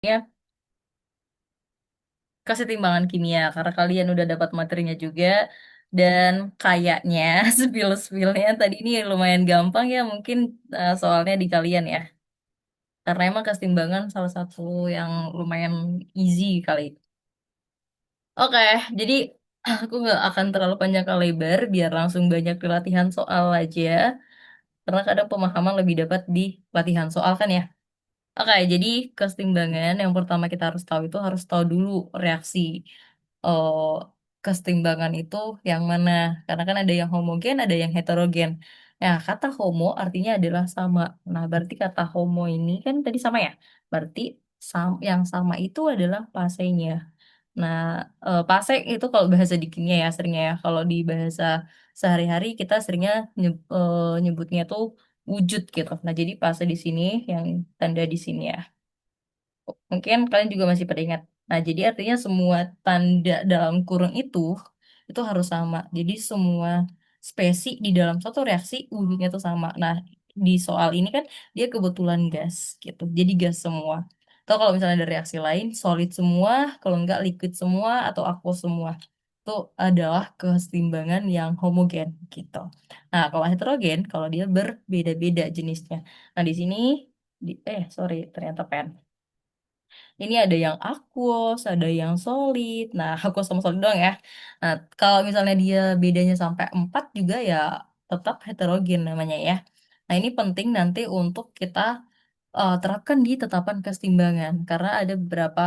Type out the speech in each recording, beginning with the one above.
Ya, kesetimbangan kimia karena kalian udah dapat materinya juga dan kayaknya spill-spillnya tadi ini lumayan gampang ya mungkin soalnya di kalian ya karena emang kesetimbangan salah satu yang lumayan easy kali. Oke, jadi aku nggak akan terlalu panjang kali lebar biar langsung banyak di latihan soal aja karena kadang pemahaman lebih dapat di latihan soal kan ya. Oke, jadi kesetimbangan yang pertama kita harus tahu itu harus tahu dulu reaksi eh, kesetimbangan itu yang mana. Karena kan ada yang homogen, ada yang heterogen. Nah, kata homo artinya adalah sama. Nah, berarti kata homo ini kan tadi sama ya. Berarti yang sama itu adalah pasenya. Nah, pase itu kalau bahasa di kimia ya seringnya ya. Kalau di bahasa sehari-hari kita seringnya nyebutnya tuh wujud gitu. Nah, jadi fase di sini yang tanda di sini ya. Mungkin kalian juga masih pada ingat. Nah, jadi artinya semua tanda dalam kurung itu harus sama. Jadi semua spesi di dalam satu reaksi wujudnya itu sama. Nah, di soal ini kan dia kebetulan gas gitu. Jadi gas semua. Atau kalau misalnya ada reaksi lain, solid semua, kalau enggak liquid semua atau aqueous semua. Itu adalah kesetimbangan yang homogen gitu. Nah, kalau heterogen, kalau dia berbeda-beda jenisnya. Nah, di sini, sorry, ternyata pen. Ini ada yang aqueous, ada yang solid. Nah, aqueous sama solid doang ya. Nah, kalau misalnya dia bedanya sampai 4 juga ya tetap heterogen namanya ya. Nah, ini penting nanti untuk kita terapkan di tetapan kesetimbangan. Karena ada beberapa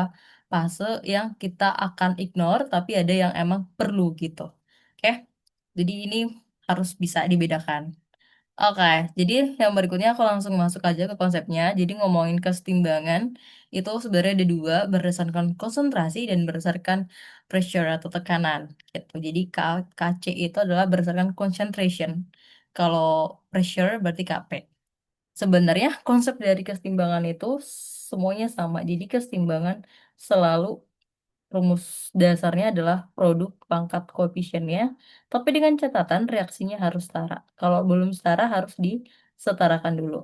fase yang kita akan ignore, tapi ada yang emang perlu gitu. Oke? Jadi ini harus bisa dibedakan. Oke, jadi yang berikutnya aku langsung masuk aja ke konsepnya. Jadi ngomongin kesetimbangan itu sebenarnya ada dua berdasarkan konsentrasi dan berdasarkan pressure atau tekanan gitu. Jadi KC itu adalah berdasarkan concentration. Kalau pressure berarti Kp. Sebenarnya konsep dari kesetimbangan itu semuanya sama. Jadi kesetimbangan selalu rumus dasarnya adalah produk pangkat koefisiennya, tapi dengan catatan reaksinya harus setara. Kalau belum setara harus disetarakan dulu.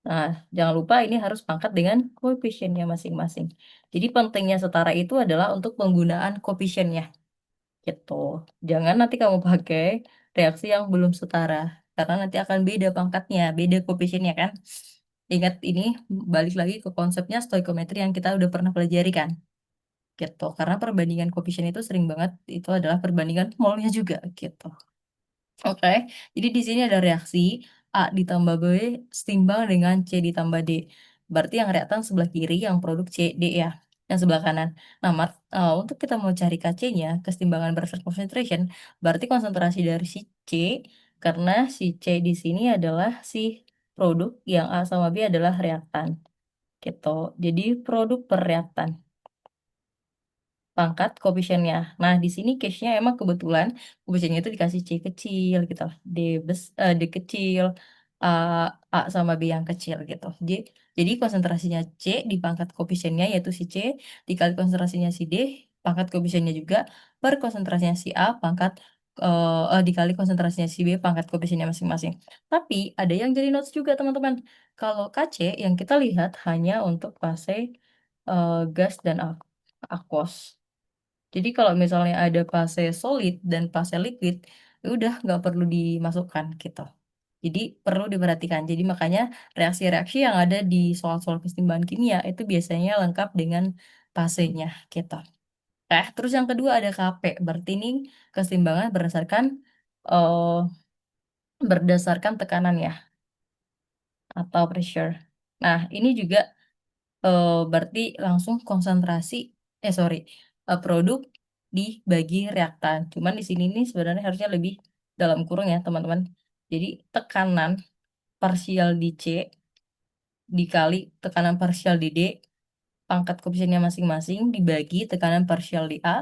Nah, jangan lupa ini harus pangkat dengan koefisiennya masing-masing. Jadi pentingnya setara itu adalah untuk penggunaan koefisiennya, gitu. Jangan nanti kamu pakai reaksi yang belum setara, karena nanti akan beda pangkatnya, beda koefisiennya kan. Ingat ini, balik lagi ke konsepnya stoichiometry yang kita udah pernah pelajari kan gitu. Karena perbandingan koefisien itu sering banget itu adalah perbandingan molnya juga gitu. Oke, jadi di sini ada reaksi A ditambah B setimbang dengan C ditambah D. Berarti yang reaktan sebelah kiri yang produk C, D ya, yang sebelah kanan. Nah, untuk kita mau cari Kc-nya, kesetimbangan berdasarkan concentration, berarti konsentrasi dari si C, karena si C di sini adalah si produk, yang A sama B adalah reaktan gitu. Jadi produk per reaktan pangkat koefisiennya. Nah, di sini case-nya emang kebetulan koefisiennya itu dikasih C kecil gitu. D kecil, A, A sama B yang kecil gitu. Jadi konsentrasinya C di pangkat koefisiennya yaitu si C dikali konsentrasinya si D pangkat koefisiennya juga per konsentrasinya si A dikali konsentrasinya si B pangkat koefisiennya masing-masing. Tapi ada yang jadi notes juga teman-teman. Kalau Kc yang kita lihat hanya untuk fase gas dan aqueous. Jadi kalau misalnya ada fase solid dan fase liquid, ya udah nggak perlu dimasukkan gitu. Jadi perlu diperhatikan. Jadi makanya reaksi-reaksi yang ada di soal-soal kesetimbangan kimia itu biasanya lengkap dengan fasenya gitu. Terus yang kedua ada Kp. Berarti ini kesetimbangan eh, berdasarkan tekanan ya atau pressure. Nah, ini juga berarti langsung konsentrasi sorry produk dibagi reaktan. Cuman di sini nih sebenarnya harusnya lebih dalam kurung ya teman-teman. Jadi tekanan parsial di C dikali tekanan parsial di D pangkat koefisiennya masing-masing dibagi tekanan parsial di A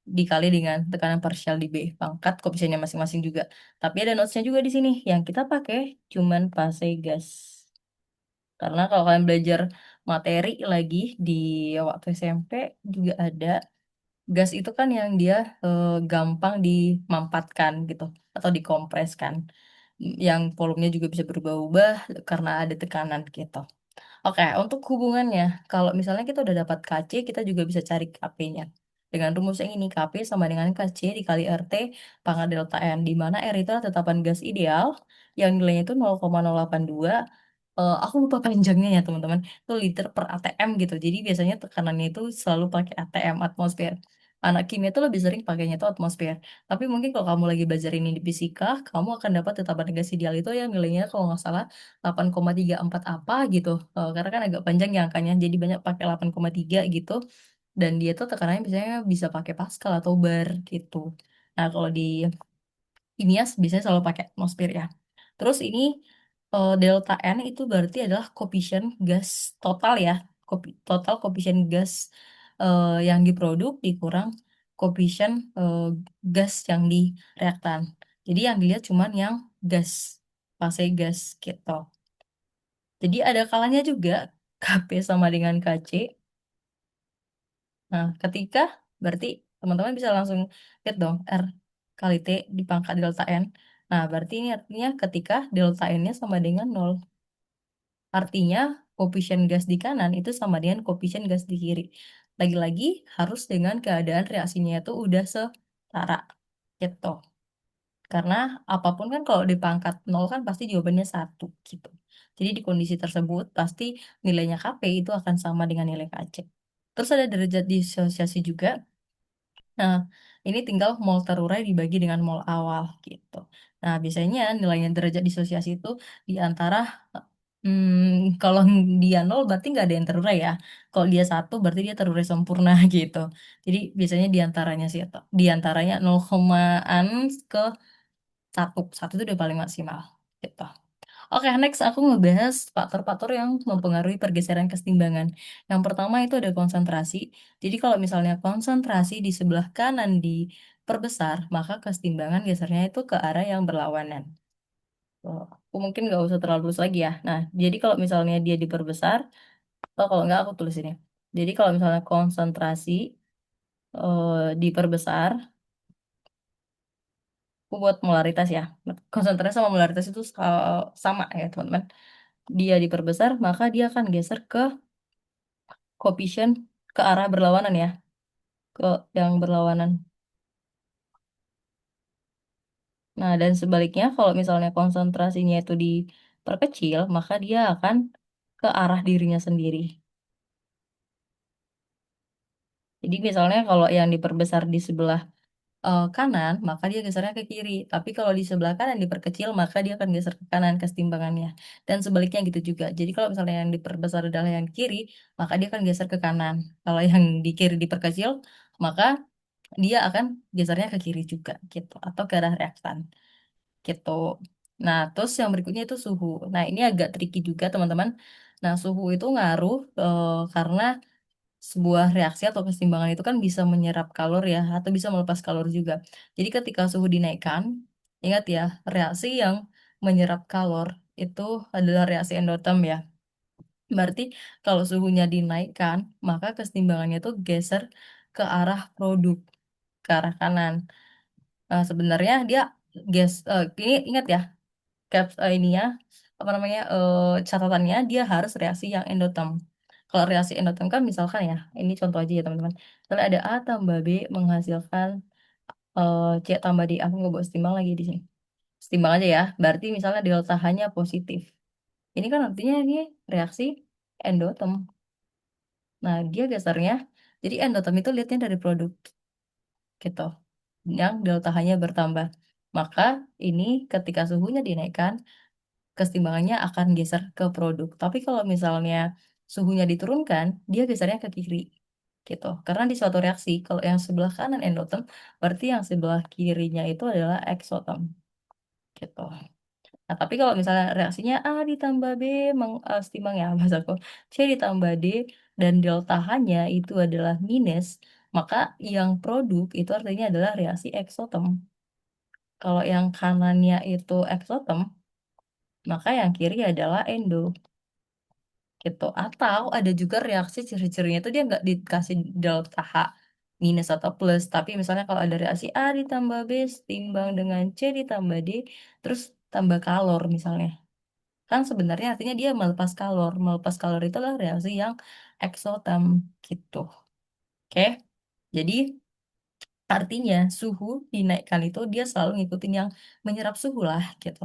dikali dengan tekanan parsial di B pangkat koefisiennya masing-masing juga. Tapi ada notesnya juga di sini yang kita pakai cuman fase gas. Karena kalau kalian belajar materi lagi di waktu SMP juga ada gas itu kan yang dia gampang dimampatkan gitu atau dikompreskan. Yang volumenya juga bisa berubah-ubah karena ada tekanan gitu. Oke, untuk hubungannya, kalau misalnya kita udah dapat KC, kita juga bisa cari KP-nya. Dengan rumus yang ini, KP sama dengan KC dikali RT pangkat delta N, di mana R itu adalah tetapan gas ideal, yang nilainya itu 0,082. Aku lupa panjangnya ya teman-teman, itu liter per ATM gitu. Jadi biasanya tekanannya itu selalu pakai ATM, atmosfer. Anak kimia itu lebih sering pakainya itu atmosfer. Tapi mungkin kalau kamu lagi belajar ini di fisika, kamu akan dapat tetapan gas ideal itu yang nilainya kalau nggak salah 8,34 apa gitu. Karena kan agak panjang ya angkanya, jadi banyak pakai 8,3 gitu. Dan dia tuh tekanannya biasanya bisa pakai Pascal atau bar gitu. Nah, kalau di kimia biasanya selalu pakai atmosfer ya. Terus ini delta N itu berarti adalah koefisien gas total ya. Total koefisien gas yang diproduk dikurang koefisien gas yang di reaktan. Jadi yang dilihat cuman yang gas, fase gas gitu. Jadi ada kalanya juga KP sama dengan KC. Nah, ketika berarti teman-teman bisa langsung lihat dong R kali T di pangkat delta N. Nah, berarti ini artinya ketika delta N-nya sama dengan nol. Artinya koefisien gas di kanan itu sama dengan koefisien gas di kiri. Lagi-lagi harus dengan keadaan reaksinya itu udah setara. Gitu. Karena apapun kan kalau di pangkat nol kan pasti jawabannya satu gitu. Jadi di kondisi tersebut pasti nilainya KP itu akan sama dengan nilai KC. Terus ada derajat disosiasi juga. Nah, ini tinggal mol terurai dibagi dengan mol awal gitu. Nah, biasanya nilainya derajat disosiasi itu di antara kalau dia nol berarti nggak ada yang terurai ya. Kalau dia satu berarti dia terurai sempurna gitu. Jadi biasanya di antaranya sih atau di antaranya 0,an ke satu. Satu itu udah paling maksimal gitu. Oke, next aku ngebahas faktor-faktor yang mempengaruhi pergeseran kesetimbangan. Yang pertama itu ada konsentrasi. Jadi kalau misalnya konsentrasi di sebelah kanan diperbesar, maka kesetimbangan gesernya itu ke arah yang berlawanan. Aku mungkin nggak usah terlalu lurus lagi ya. Nah, jadi kalau misalnya dia diperbesar, atau kalau nggak aku tulis ini. Jadi kalau misalnya konsentrasi diperbesar, aku buat molaritas ya. Konsentrasi sama molaritas itu sama ya teman-teman. Dia diperbesar, maka dia akan geser ke koefisien ke arah berlawanan ya, ke yang berlawanan. Nah, dan sebaliknya kalau misalnya konsentrasinya itu diperkecil, maka dia akan ke arah dirinya sendiri. Jadi misalnya kalau yang diperbesar di sebelah kanan, maka dia gesernya ke kiri. Tapi kalau di sebelah kanan diperkecil, maka dia akan geser ke kanan kesetimbangannya. Dan sebaliknya gitu juga. Jadi kalau misalnya yang diperbesar adalah yang kiri, maka dia akan geser ke kanan. Kalau yang di kiri diperkecil, maka dia akan gesernya ke kiri juga gitu atau ke arah reaktan gitu. Nah, terus yang berikutnya itu suhu. Nah, ini agak tricky juga teman-teman. Nah, suhu itu ngaruh karena sebuah reaksi atau keseimbangan itu kan bisa menyerap kalor ya atau bisa melepas kalor juga. Jadi ketika suhu dinaikkan, ingat ya, reaksi yang menyerap kalor itu adalah reaksi endoterm ya. Berarti kalau suhunya dinaikkan, maka keseimbangannya itu geser ke arah produk, ke arah kanan. Sebenarnya dia ini ingat ya ininya apa namanya catatannya dia harus reaksi yang endoterm. Kalau reaksi endoterm kan misalkan ya ini contoh aja ya teman-teman. Misalnya ada A tambah B menghasilkan C tambah D. Aku nggak bawa setimbang lagi di sini. Setimbang aja ya. Berarti misalnya delta H-nya positif. Ini kan artinya ini reaksi endoterm. Nah dia dasarnya jadi endoterm itu lihatnya dari produk gitu yang delta H-nya bertambah. Maka ini ketika suhunya dinaikkan kesetimbangannya akan geser ke produk. Tapi kalau misalnya suhunya diturunkan, dia gesernya ke kiri. Gitu. Karena di suatu reaksi, kalau yang sebelah kanan endoterm, berarti yang sebelah kirinya itu adalah exoterm. Gitu. Nah, tapi kalau misalnya reaksinya A ditambah B, setimbang ya, maksudku, C ditambah D, dan delta H-nya itu adalah minus, maka yang produk itu artinya adalah reaksi exoterm. Kalau yang kanannya itu exoterm, maka yang kiri adalah endo. Gitu. Atau ada juga reaksi ciri-cirinya itu dia nggak dikasih delta H minus atau plus, tapi misalnya kalau ada reaksi A ditambah B setimbang dengan C ditambah D, terus tambah kalor misalnya. kan sebenarnya artinya dia melepas kalor. Melepas kalor itu adalah reaksi yang eksoterm gitu. Oke. Jadi artinya suhu dinaikkan itu dia selalu ngikutin yang menyerap suhu lah gitu.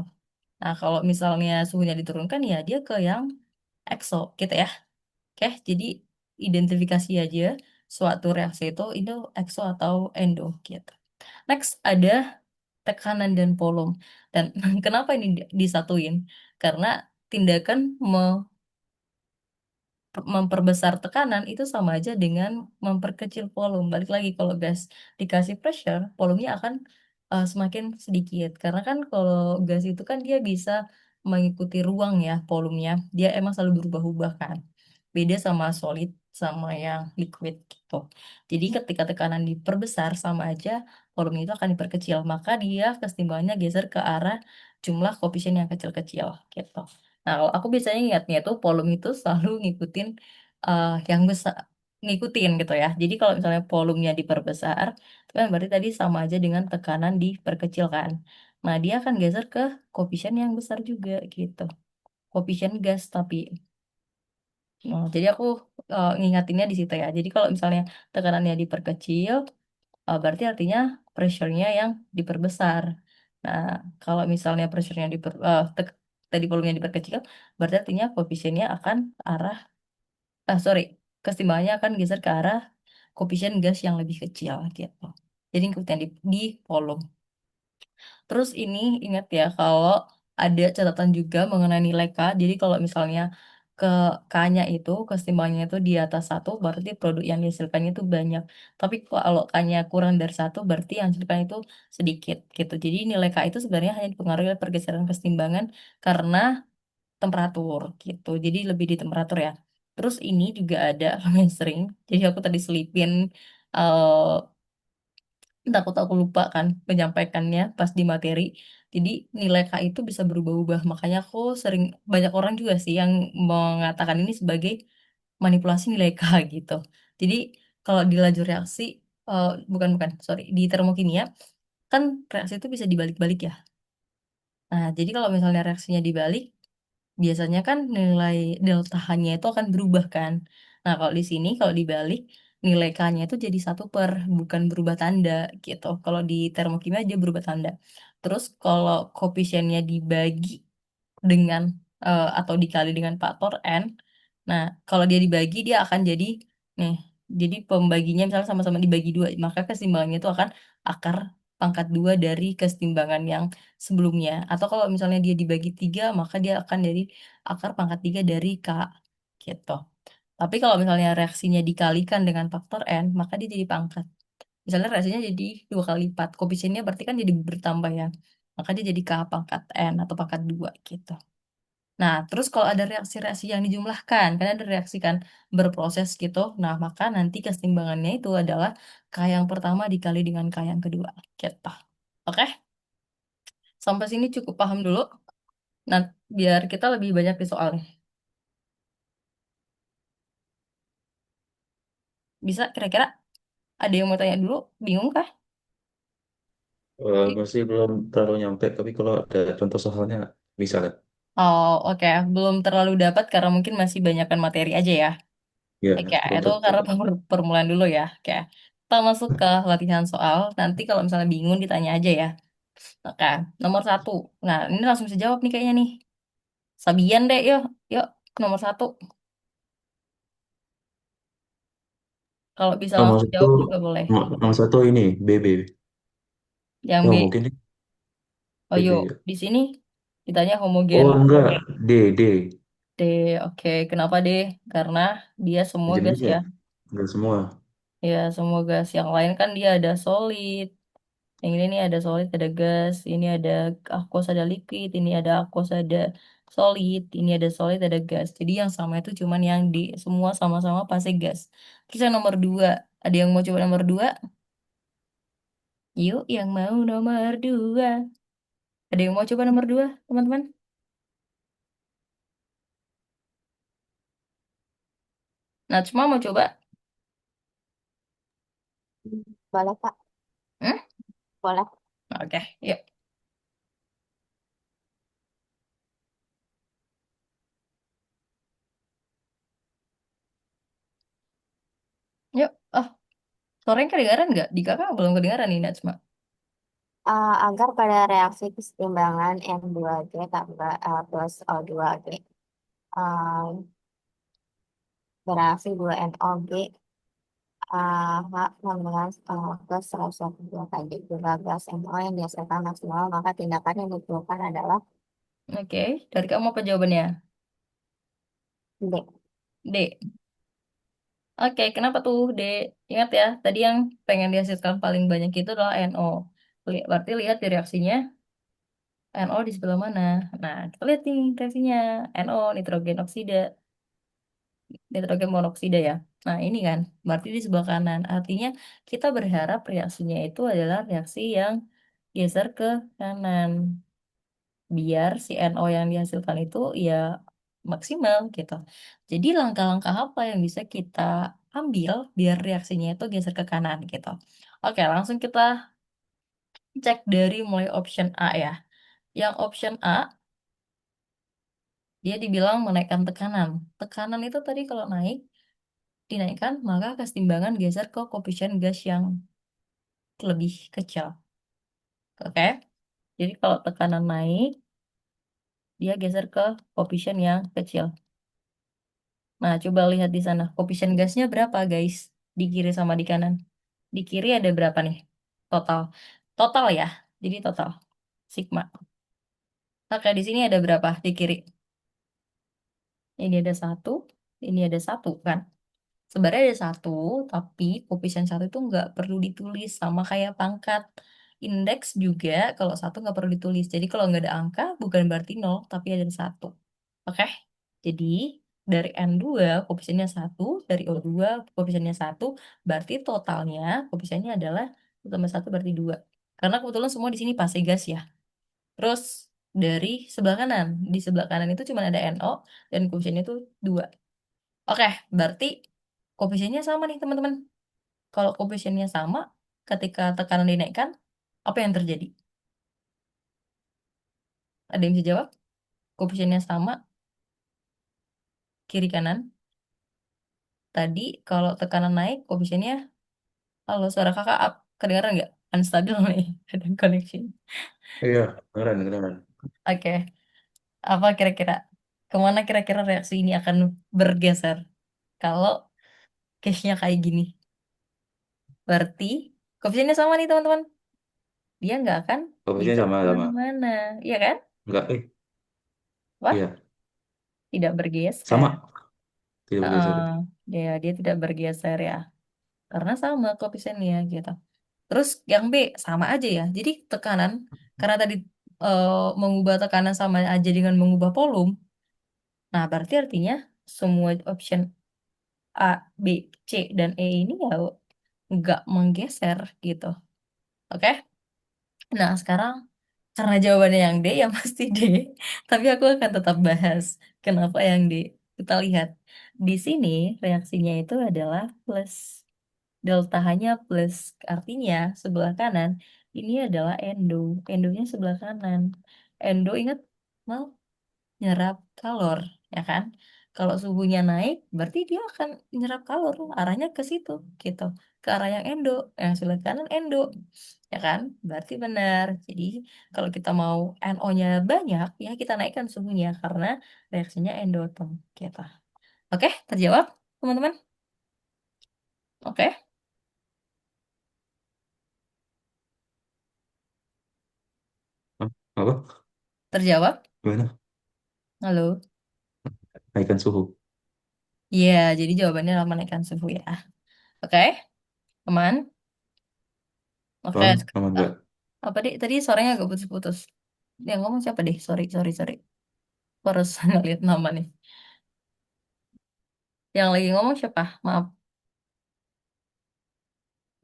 Nah, kalau misalnya suhunya diturunkan ya dia ke yang ekso gitu ya. Oke, jadi identifikasi aja suatu reaksi itu ekso atau endo gitu. Next ada tekanan dan volume. Dan kenapa ini disatuin? Karena tindakan memperbesar tekanan itu sama aja dengan memperkecil volume. Balik lagi kalau gas dikasih pressure, volumenya akan semakin sedikit. Karena kan kalau gas itu kan dia bisa mengikuti ruang ya volumenya. Dia emang selalu berubah-ubah kan. Beda sama solid sama yang liquid gitu. Jadi ketika tekanan diperbesar sama aja volume itu akan diperkecil. Maka dia kesetimbangannya geser ke arah jumlah koefisien yang kecil-kecil gitu. Nah, kalau aku biasanya ingatnya itu volume itu selalu ngikutin yang besar, ngikutin gitu ya. Jadi kalau misalnya volumenya diperbesar, itu kan berarti tadi sama aja dengan tekanan diperkecil kan. Nah, dia akan geser ke koefisien yang besar juga gitu. Koefisien gas tapi. Jadi aku ngingatinnya di situ ya. Jadi kalau misalnya tekanannya diperkecil, berarti artinya pressure-nya yang diperbesar. Nah, kalau misalnya pressure-nya tadi volumenya diperkecil, berarti artinya koefisiennya akan arah, sorry, kesetimbangannya akan geser ke arah koefisien gas yang lebih kecil gitu. Jadi ikutin di volume. Terus ini ingat ya kalau ada catatan juga mengenai nilai K. Jadi kalau misalnya ke K-nya itu keseimbangannya itu di atas satu berarti produk yang dihasilkannya itu banyak. Tapi kalau K-nya kurang dari satu berarti yang dihasilkan itu sedikit gitu. Jadi nilai K itu sebenarnya hanya dipengaruhi oleh pergeseran keseimbangan karena temperatur gitu. Jadi lebih di temperatur ya. Terus ini juga ada lumayan sering. Jadi aku tadi selipin eh, takut aku lupa kan menyampaikannya pas di materi. Jadi nilai K itu bisa berubah-ubah. Makanya aku sering banyak orang juga sih yang mengatakan ini sebagai manipulasi nilai K gitu. Jadi kalau di lajur reaksi bukan bukan sorry di termokimia kan reaksi itu bisa dibalik-balik ya. Nah, jadi kalau misalnya reaksinya dibalik biasanya kan nilai delta H-nya itu akan berubah kan. Nah, kalau di sini, kalau dibalik, nilai K-nya itu jadi satu per, bukan berubah tanda gitu. Kalau di termokimia dia berubah tanda. Terus kalau koefisiennya dibagi dengan atau dikali dengan faktor N. Nah, kalau dia dibagi dia akan jadi nih. Jadi pembaginya misalnya sama-sama dibagi dua, maka keseimbangannya itu akan akar pangkat dua dari keseimbangan yang sebelumnya. Atau kalau misalnya dia dibagi tiga, maka dia akan jadi akar pangkat tiga dari K gitu. Tapi kalau misalnya reaksinya dikalikan dengan faktor N, maka dia jadi pangkat. Misalnya reaksinya jadi dua kali lipat, koefisiennya berarti kan jadi bertambah ya. Maka dia jadi K pangkat N atau pangkat dua gitu. Nah, terus kalau ada reaksi-reaksi yang dijumlahkan, kan ada reaksi kan berproses gitu. Nah, maka nanti keseimbangannya itu adalah K yang pertama dikali dengan K yang kedua. Gitu. Oke, sampai sini cukup paham dulu. Nah, biar kita lebih banyak di soalnya. Bisa kira-kira ada yang mau tanya dulu? Bingung kah? Masih belum terlalu nyampe, tapi kalau ada contoh soalnya bisa kan? Oh, oke. Belum terlalu dapat karena mungkin masih banyakkan materi aja ya. Ya, Oke, belum itu karena terlalu. permulaan dulu ya. Oke. Kita masuk ke latihan soal. Nanti kalau misalnya bingung ditanya aja ya. Oke, nomor satu. Nah, ini langsung bisa jawab nih kayaknya nih. Sabian deh, yuk. Yuk, nomor satu. Kalau bisa Nomor langsung satu, jawab juga boleh. nomor satu ini BB. Yang Oh B. mungkin ini Oh, BB yuk. ya. Di sini ditanya homogen. Oh enggak, D D. D. Oke, kenapa D? Karena dia semua Jenis gas ya, ya. enggak semua. Ya, semua gas. Yang lain kan dia ada solid. Yang ini nih ada solid, ada gas. Ini ada aqueous, ada liquid. Ini ada aqueous, ada solid. Ini ada solid, ada gas. Jadi yang sama itu cuman yang di semua sama-sama pasti gas. Terus yang nomor dua. Ada yang mau coba nomor dua? Yuk, yang mau nomor dua. Ada yang mau coba nomor dua, teman-teman? Nah, cuma mau coba. Boleh, Kak. Hmm? Boleh. Oke, yuk. Yuk, oh, suaranya kedengaran nggak? Di kakak belum kedengaran nih, Najma. Agar pada reaksi kesetimbangan N2G tambah plus O2G uh, bereaksi 2NOG dengan plus 102 tadi jumlah gas NO yang dihasilkan maksimal, maka tindakan yang diperlukan adalah Oke, dari kamu apa jawabannya? D. D. Oke, kenapa tuh D? Ingat ya, tadi yang pengen dihasilkan paling banyak itu adalah NO. Berarti lihat di reaksinya, NO di sebelah mana. Nah, kita lihat nih reaksinya. NO, nitrogen oksida, nitrogen monoksida ya. Nah, ini kan, berarti di sebelah kanan. Artinya kita berharap reaksinya itu adalah reaksi yang geser ke kanan. Biar si NO yang dihasilkan itu ya maksimal gitu. Jadi langkah-langkah apa yang bisa kita ambil biar reaksinya itu geser ke kanan gitu. Oke, langsung kita cek dari mulai option A ya. Yang option A, dia dibilang menaikkan tekanan. Tekanan itu tadi kalau naik, dinaikkan, maka kesetimbangan geser ke koefisien gas yang lebih kecil. Oke, jadi kalau tekanan naik, dia geser ke koefisien yang kecil. Nah, coba lihat di sana. Koefisien gasnya berapa, guys? Di kiri sama di kanan. Di kiri ada berapa nih? Total. Total ya. Jadi total. Sigma. Oke, di sini ada berapa di kiri? Ini ada satu. Ini ada satu, kan? Sebenarnya ada satu, tapi koefisien satu itu nggak perlu ditulis. Sama kayak pangkat. Indeks juga, kalau satu nggak perlu ditulis. Jadi kalau nggak ada angka, bukan berarti nol, tapi ada satu. Oke? Jadi dari N2 koefisiennya satu, dari O2 koefisiennya satu, berarti totalnya koefisiennya adalah 1 tambah 1 berarti 2. Karena kebetulan semua di sini pasti gas ya. Terus dari sebelah kanan, di sebelah kanan itu cuma ada NO dan koefisiennya itu 2. Oke, berarti koefisiennya sama nih teman-teman. Kalau koefisiennya sama, ketika tekanan dinaikkan, apa yang terjadi? Ada yang bisa jawab? Koefisiennya sama, kiri kanan. Tadi kalau tekanan naik, koefisiennya. Halo, suara kakak kedengaran nggak? Unstabil nih, ada connection. Iya, keren, keren. Oke, apa kira-kira? Kemana kira-kira reaksi ini akan bergeser? Kalau case-nya kayak gini. Berarti, koefisiennya sama nih teman-teman. Dia nggak akan Fokusnya geser sama-sama. kemana-mana. Iya kan? Enggak, Wah, iya. tidak Sama, bergeser. tidak Heeh, bergeser. dia tidak bergeser ya. Karena sama koefisiennya gitu. Terus yang B sama aja ya. Jadi tekanan, karena tadi eh, mengubah tekanan sama aja dengan mengubah volume. Nah, berarti artinya semua option A, B, C, dan E ini ya nggak menggeser gitu. Oke? Nah, sekarang karena jawabannya yang D, yang pasti D. Tapi aku akan tetap bahas kenapa yang D. Kita lihat. Di sini reaksinya itu adalah plus. Delta hanya plus. Artinya sebelah kanan ini adalah endo. Endonya sebelah kanan. Endo ingat mau nyerap kalor, ya kan? Kalau suhunya naik, berarti dia akan nyerap kalor. Arahnya ke situ, gitu. Ke arah yang endo, yang sebelah kanan endo, ya kan? Berarti benar. Jadi kalau kita mau NO-nya banyak, ya kita naikkan suhunya karena reaksinya endoton, gitu. Oke, terjawab, teman-teman? Oke, Hah? Apa? terjawab. Gimana? Halo. Naikkan suhu. Iya, jadi jawabannya adalah menaikkan suhu ya. Oke, aman. Oke, Aman, aman ah, enggak? apa deh? Tadi suaranya agak putus-putus. Yang ngomong siapa deh? Sorry, sorry, sorry. Aku harus ngeliat nama nih. Yang lagi ngomong siapa? Maaf,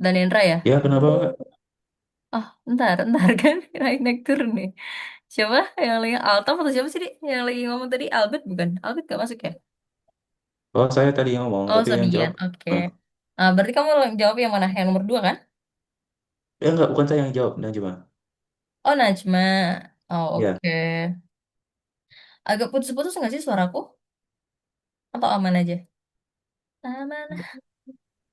Danendra ya? Ya, kenapa enggak? Ah, ntar kan naik-naik turun nih. Siapa yang lagi Alta atau siapa sih, Dik? Yang lagi ngomong tadi Albert bukan? Albert gak masuk ya? Oh, saya tadi yang ngomong, Oh, tapi yang Sabian. jawab. Oke. Nah, Berarti kamu jawab yang mana? Yang nomor 2 kan? ya enggak, bukan saya yang jawab, Najma. Oh, Najma. Oh, Ya, oke. Agak putus-putus nggak sih suaraku? Atau aman aja? Aman.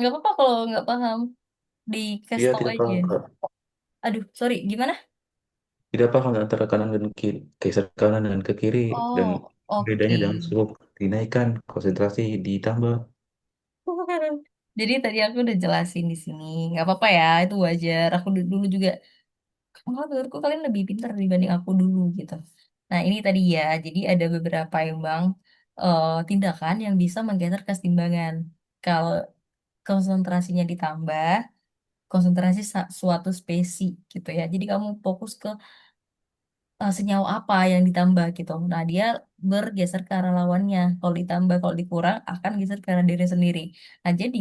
Nggak apa-apa kalau nggak paham, dikasih Dia tahu tidak aja. paham, Kak. Aduh, sorry, gimana? Tidak paham antara kanan dan kiri, geser kanan dan ke kiri, dan Oh, bedanya oke. dengan suhu dinaikkan, konsentrasi ditambah. Jadi tadi aku udah jelasin di sini, nggak apa-apa ya, itu wajar. Aku dulu juga, oh, menurutku kalian lebih pintar dibanding aku dulu gitu. Nah ini tadi ya, jadi ada beberapa emang tindakan yang bisa menggeser keseimbangan. Kalau konsentrasinya ditambah, konsentrasi suatu spesies gitu ya. Jadi kamu fokus ke senyawa apa yang ditambah gitu. Nah, dia bergeser ke arah lawannya. Kalau ditambah, kalau dikurang akan geser ke arah diri sendiri. Nah, jadi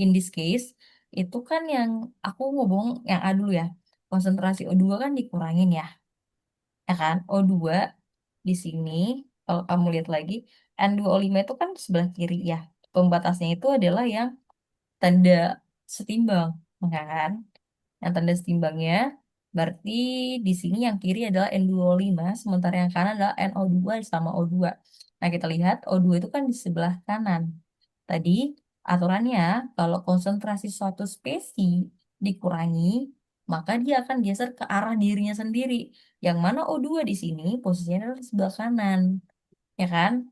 in this case itu kan yang aku ngomong yang A dulu ya. Konsentrasi O2 kan dikurangin ya, ya kan? O2 di sini kalau kamu lihat lagi N2O5 itu kan sebelah kiri ya. Pembatasnya itu adalah yang tanda setimbang, ya kan? Yang tanda setimbangnya berarti di sini yang kiri adalah N2O5, sementara yang kanan adalah NO2 sama O2. Nah, kita lihat O2 itu kan di sebelah kanan. Tadi aturannya kalau konsentrasi suatu spesies dikurangi, maka dia akan geser ke arah dirinya sendiri. Yang mana O2 di sini posisinya adalah di sebelah kanan, ya kan?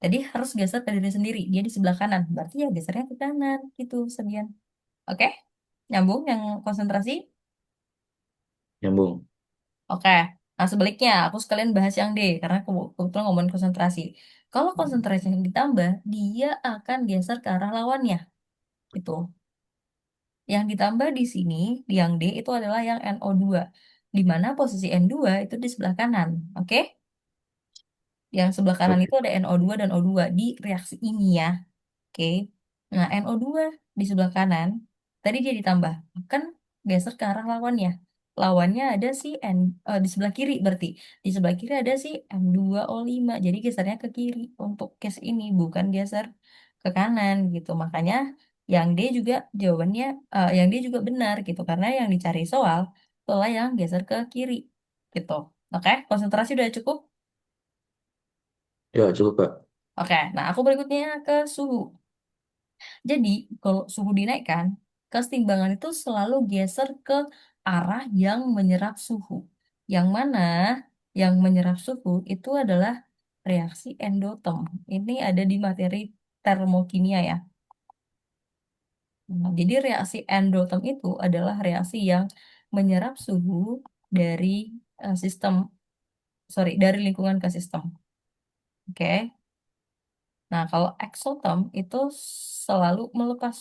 Tadi harus geser ke diri sendiri. Dia di sebelah kanan, berarti ya gesernya ke kanan gitu, Sebian. Oke? Nyambung yang konsentrasi? Nyambung. Oke, nah sebaliknya aku sekalian bahas yang D karena kebetulan ngomongin konsentrasi. Kalau konsentrasi yang ditambah, dia akan geser ke arah lawannya. Itu. Yang ditambah di sini, di yang D itu adalah yang NO2. Di mana posisi N2 itu di sebelah kanan. Oke? Yang sebelah kanan Oke. itu ada NO2 dan O2 di reaksi ini ya. Oke. Nah, NO2 di sebelah kanan, tadi dia ditambah. Kan geser ke arah lawannya. Lawannya ada si di sebelah kiri berarti. Di sebelah kiri ada si N2O5. Jadi gesernya ke kiri untuk case ini, bukan geser ke kanan gitu. Makanya yang D juga jawabannya, yang D juga benar gitu. Karena yang dicari soal, itulah yang geser ke kiri gitu. Oke, konsentrasi udah cukup? Ya, cukup, Kak. Oke, nah aku berikutnya ke suhu. Jadi, kalau suhu dinaikkan, kesetimbangan itu selalu geser ke arah yang menyerap suhu. Yang mana yang menyerap suhu itu adalah reaksi endoterm. Ini ada di materi termokimia ya. Nah, jadi reaksi endoterm itu adalah reaksi yang menyerap suhu dari sistem, sorry, dari lingkungan ke sistem. Oke. Nah, kalau exotherm itu selalu melepas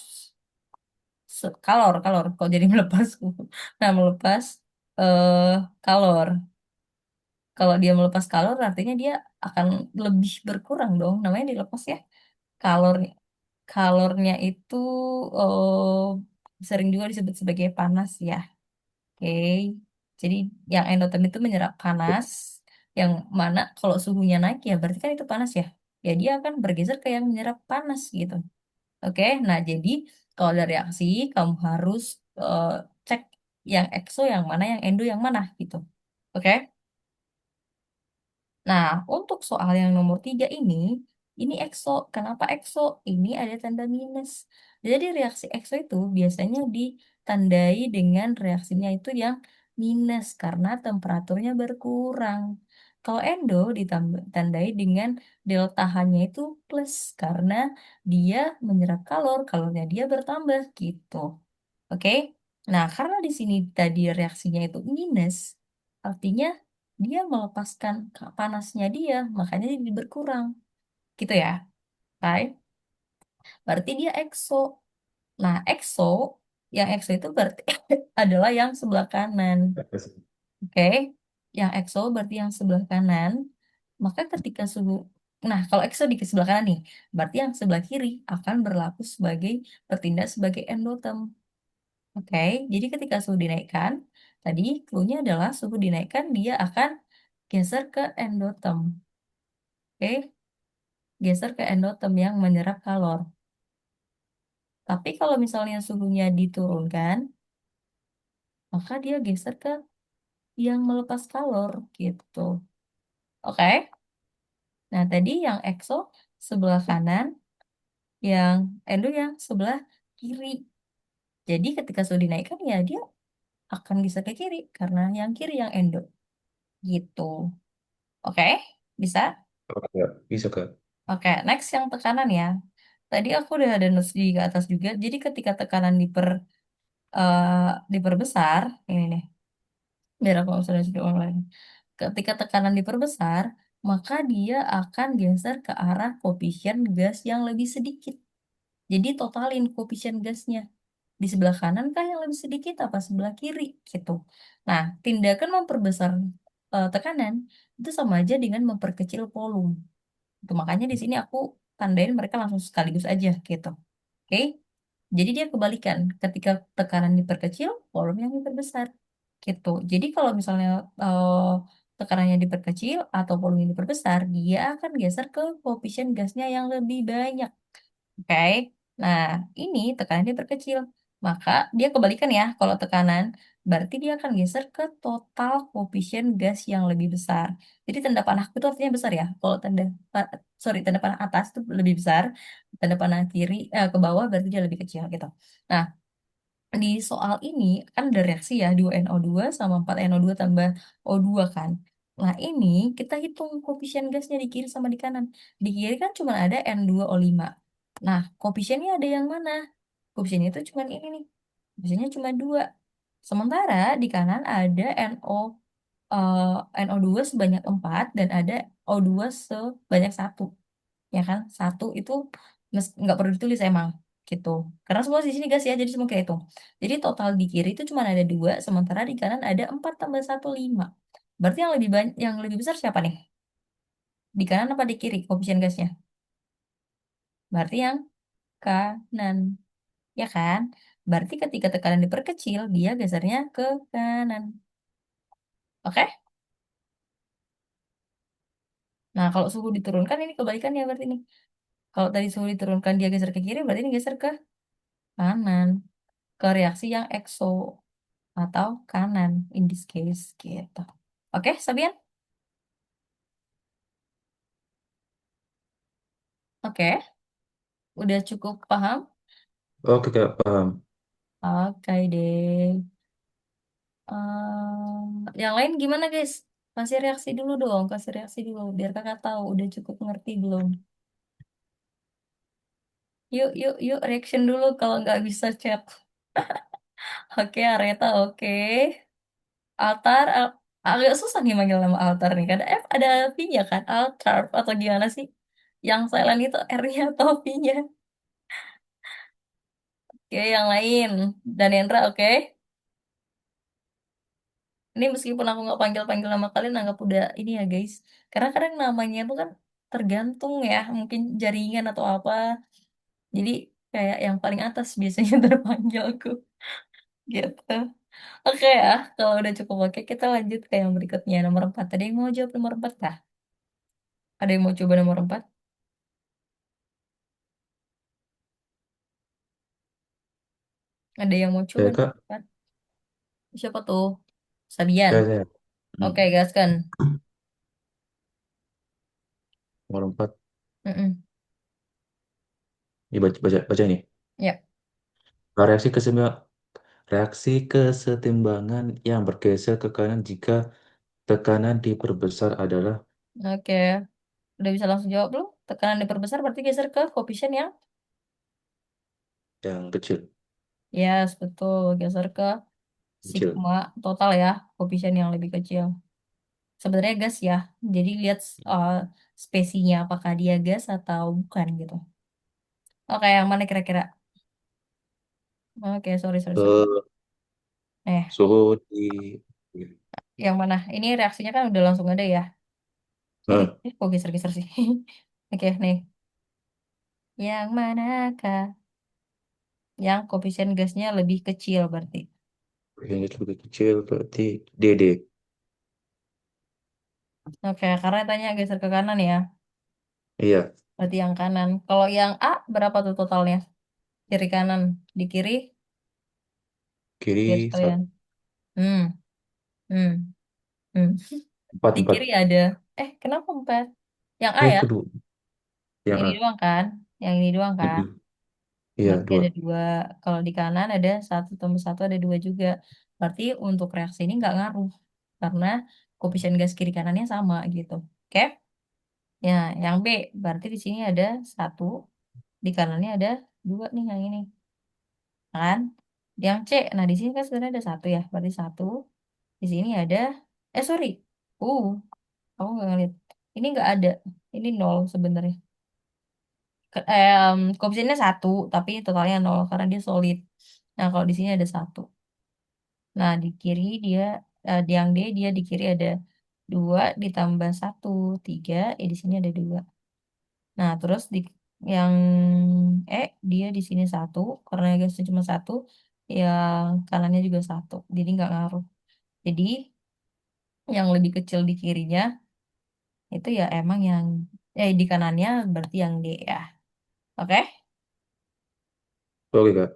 kalor kalor kok jadi melepas nah melepas eh kalor kalau dia melepas kalor artinya dia akan lebih berkurang dong namanya dilepas ya kalornya kalornya itu sering juga disebut sebagai panas ya oke jadi yang endoterm itu menyerap panas yang mana kalau suhunya naik ya berarti kan itu panas ya ya dia akan bergeser ke yang menyerap panas gitu. Oke, nah jadi kalau ada reaksi, kamu harus eh, cek yang exo yang mana, yang endo yang mana gitu. Oke, nah untuk soal yang nomor 3 ini exo. Kenapa exo? Ini ada tanda minus. Jadi reaksi exo itu biasanya ditandai dengan reaksinya itu yang minus karena temperaturnya berkurang. Kalau endo ditandai dengan delta H-nya itu plus karena dia menyerap kalor, kalornya dia bertambah gitu. Oke? Nah, karena di sini tadi reaksinya itu minus, artinya dia melepaskan panasnya dia, makanya dia berkurang. Gitu ya, Kai? Berarti dia exo. Nah, exo, yang exo itu berarti adalah yang sebelah kanan. Oke? Yang exo berarti yang sebelah kanan. Maka ketika suhu, nah kalau exo di sebelah kanan nih, berarti yang sebelah kiri akan berlaku sebagai bertindak sebagai endoterm. Oke, jadi ketika suhu dinaikkan, tadi clue-nya adalah suhu dinaikkan dia akan geser ke endoterm. Oke, geser ke endoterm yang menyerap kalor. Tapi kalau misalnya suhunya diturunkan, maka dia geser ke yang melepas kalor gitu. Oke, nah tadi yang exo sebelah kanan, yang endo yang sebelah kiri. Jadi ketika sudah dinaikkan ya dia akan geser ke kiri karena yang kiri yang endo gitu. Oke, bisa? Oh, ya, bisa Kak. Oke, next yang tekanan ya. Tadi aku udah ada notes di ke atas juga. Jadi ketika tekanan eh, diperbesar, ini nih, biar aku nggak usah ulang online. Ketika tekanan diperbesar, maka dia akan geser ke arah koefisien gas yang lebih sedikit. Jadi totalin koefisien gasnya. Di sebelah kanan kah yang lebih sedikit apa sebelah kiri gitu. Nah, tindakan memperbesar tekanan itu sama aja dengan memperkecil volume. Itu makanya di sini aku tandain mereka langsung sekaligus aja gitu. Oke? Jadi dia kebalikan. Ketika tekanan diperkecil, volume yang diperbesar. Gitu. Jadi kalau misalnya tekanannya diperkecil atau volume diperbesar, dia akan geser ke koefisien gasnya yang lebih banyak. Oke. Nah, ini tekanan diperkecil. Maka dia kebalikan ya. Kalau tekanan, berarti dia akan geser ke total koefisien gas yang lebih besar. Jadi tanda panahku itu artinya besar ya. Kalau tanda panah atas itu lebih besar, tanda panah kiri ke bawah berarti dia lebih kecil gitu. Nah, di soal ini kan ada reaksi ya 2NO2 sama 4NO2 tambah O2 kan. Nah ini kita hitung koefisien gasnya di kiri sama di kanan. Di kiri kan cuma ada N2O5. Nah koefisiennya ada yang mana? Koefisiennya itu cuma ini nih. Koefisiennya cuma 2. Sementara di kanan ada eh, NO2 sebanyak 4 dan ada O2 sebanyak 1, ya kan? Satu itu nggak perlu ditulis emang gitu. Karena semua di sini gas ya, jadi semua kita hitung. Jadi total di kiri itu cuma ada 2, sementara di kanan ada 4 tambah satu 5. Berarti yang lebih banyak, yang lebih besar siapa nih? Di kanan apa di kiri koefisien gasnya? Berarti yang kanan, ya kan? Berarti ketika tekanan diperkecil, dia gesernya ke kanan. Oke? Nah, kalau suhu diturunkan ini kebalikannya berarti nih. Kalau tadi suhu diturunkan dia geser ke kiri, berarti ini geser ke kanan. Ke reaksi yang ekso atau kanan in this case gitu. Oke, Sabian? Oke, udah cukup paham? Oke Kak, paham. Oke deh. Yang lain gimana guys? Kasih reaksi dulu dong, kasih reaksi dulu biar kakak tahu udah cukup ngerti belum. Yuk, yuk, yuk, reaction dulu kalau nggak bisa chat. Oke, Areta, oke. Altar, agak susah nih manggil nama altar nih. Ada F, ada V-nya kan? Altar atau gimana sih? Yang silent itu R-nya atau V-nya? Oke, yang lain. Dan Hendra, oke. Ini meskipun aku nggak panggil-panggil nama kalian, anggap udah ini ya guys. Karena kadang namanya itu kan tergantung ya, mungkin jaringan atau apa. Jadi kayak yang paling atas biasanya terpanggilku gitu. Oke ya, kalau udah cukup oke, kita lanjut ke yang berikutnya. Nomor 4. Ada yang mau jawab nomor 4 kah? Ada yang mau coba nomor 4? Ada yang mau coba Saya nomor Kak, 4? Siapa tuh? Sabian. saya. Hmm. Oke, gaskan. Nomor 4. Mm-mm. Ini baca, baca, baca ini. Ya, Reaksi keseimbangan, reaksi kesetimbangan yang bergeser ke kanan jika tekanan diperbesar adalah oke. Udah bisa langsung jawab belum? Tekanan diperbesar berarti geser ke koefisien yang yang kecil. yes, betul. Geser ke Kecil. sigma total ya, koefisien yang lebih kecil. Sebenarnya gas ya. Jadi lihat uh, spesinya apakah dia gas atau bukan gitu. Oke, yang mana kira-kira? Oke, sorry, sorry, sorry. Eh, suhu di Yang mana? Ini reaksinya kan udah langsung ada ya. eh, Kok geser-geser sih? Oke, nih. Yang manakah? Yang koefisien gasnya lebih kecil berarti. yang lebih kecil berarti DD. Oke, karena tanya geser ke kanan ya. Iya, Berarti yang kanan. Kalau yang A, berapa tuh totalnya? Kiri kanan. Di kiri, biar kiri sekalian. Hmm, hmm, hmm. empat Di empat. kiri ada. Kenapa empat? Yang A ya? Kedua yang Ini A doang kan? Yang ini doang kan? Mm-mm. Iya, Berarti dua. ada dua. Kalau di kanan ada satu tambah satu ada dua juga. Berarti untuk reaksi ini nggak ngaruh. Karena koefisien gas kiri kanannya sama gitu. Oke? Ya, yang B. Berarti di sini ada satu. Di kanannya ada dua nih yang ini. Kan? Yang C. Nah, di sini kan sebenarnya ada satu ya. Berarti satu. Di sini ada. Sorry. Uh, aku nggak ngeliat. Ini nggak ada. Ini nol sebenarnya. Koefisiennya satu, tapi totalnya nol karena dia solid. Nah, kalau di sini ada satu. Nah, di kiri dia, di yang D dia di kiri ada dua ditambah satu, tiga. Di sini ada dua. Nah, terus di yang dia di sini satu, karena gasnya cuma satu, yang kanannya juga satu. Jadi nggak ngaruh. Jadi yang lebih kecil di kirinya itu ya emang yang, di kanannya berarti yang D ya. Oke? Oke, Kak.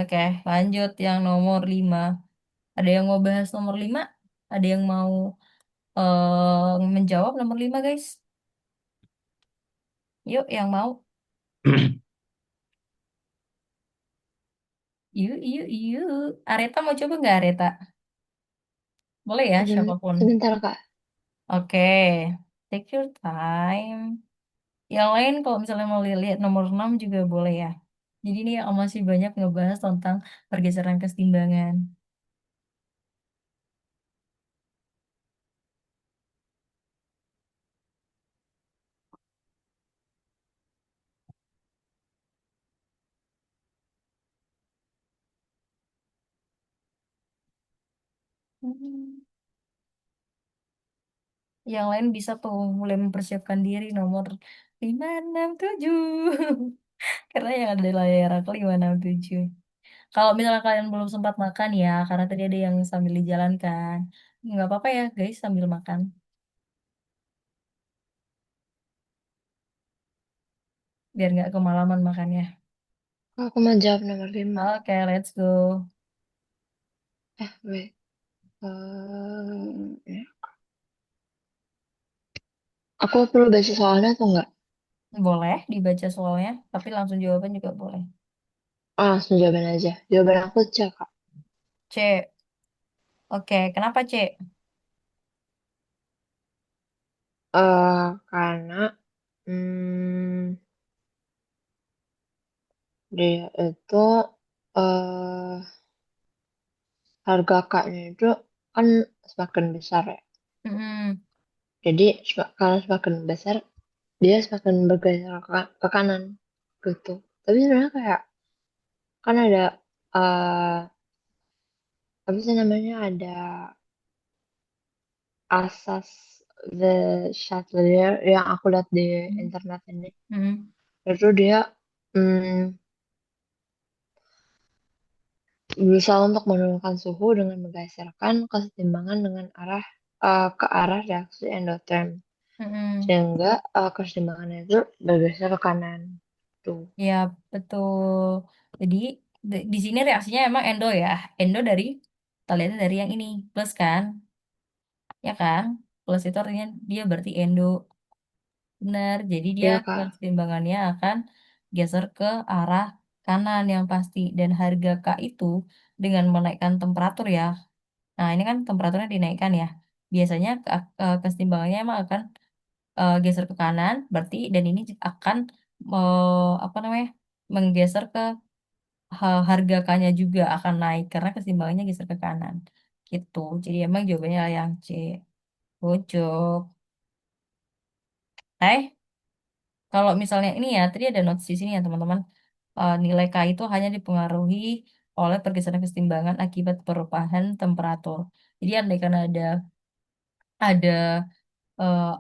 Oke, lanjut yang nomor 5. Ada yang mau bahas nomor 5? Ada yang mau menjawab nomor 5 guys? Yuk, yang mau. Yuk, yuk, yuk. Areta mau coba nggak Areta? Boleh ya, siapapun. Sebentar Kak, Oke, take your time. Yang lain kalau misalnya mau lihat nomor 6 juga boleh ya. Jadi ini masih banyak ngebahas tentang pergeseran kesetimbangan. Hmm. Yang lain bisa tuh mulai mempersiapkan diri nomor 5, 6, 7. Karena yang ada di layar aku 5, 6, 7. Kalau misalnya kalian belum sempat makan ya, karena tadi ada yang sambil dijalankan. Nggak apa-apa ya guys, sambil makan. Biar nggak kemalaman makannya. aku mau jawab nomor 5. Oke, let's go. Wait. Ya. Aku perlu baca soalnya atau enggak? Boleh dibaca soalnya, tapi langsung jawaban juga boleh. Oh, langsung jawaban aja. Jawaban aku C, Kak. C. Oke, kenapa C? Karena hmm, dia itu eh harga kaknya itu kan semakin besar ya. Mm-mm. Jadi karena semakin besar, dia semakin bergeser ke kanan gitu. Tapi sebenarnya kayak kan ada eh apa sih namanya ada asas the Chatelier yang aku lihat di internet ini. Mm-mm. Itu dia hmm, berusaha untuk menurunkan suhu dengan menggeserkan kesetimbangan dengan ke arah reaksi endoterm Mm-mm. sehingga kesetimbangannya itu bergeser ke kanan tuh. Ya, betul. Jadi di sini reaksinya emang endo ya. Endo dari, kita lihatnya dari yang ini, plus kan? Ya kan? Plus itu artinya dia berarti endo. Benar, jadi dia Ya kak, keseimbangannya akan geser ke arah kanan yang pasti. Dan harga K itu dengan menaikkan temperatur ya. Nah, ini kan temperaturnya dinaikkan ya. Biasanya keseimbangannya emang akan geser ke kanan, berarti dan ini akan apa namanya? Menggeser ke harga K-nya juga akan naik karena keseimbangannya geser ke kanan. Gitu. Jadi emang jawabannya yang C. Ujuk. Kalau misalnya ini ya, tadi ada notes di sini ya teman-teman. Nilai K itu hanya dipengaruhi oleh pergeseran kesetimbangan akibat perubahan temperatur. Jadi andaikan ada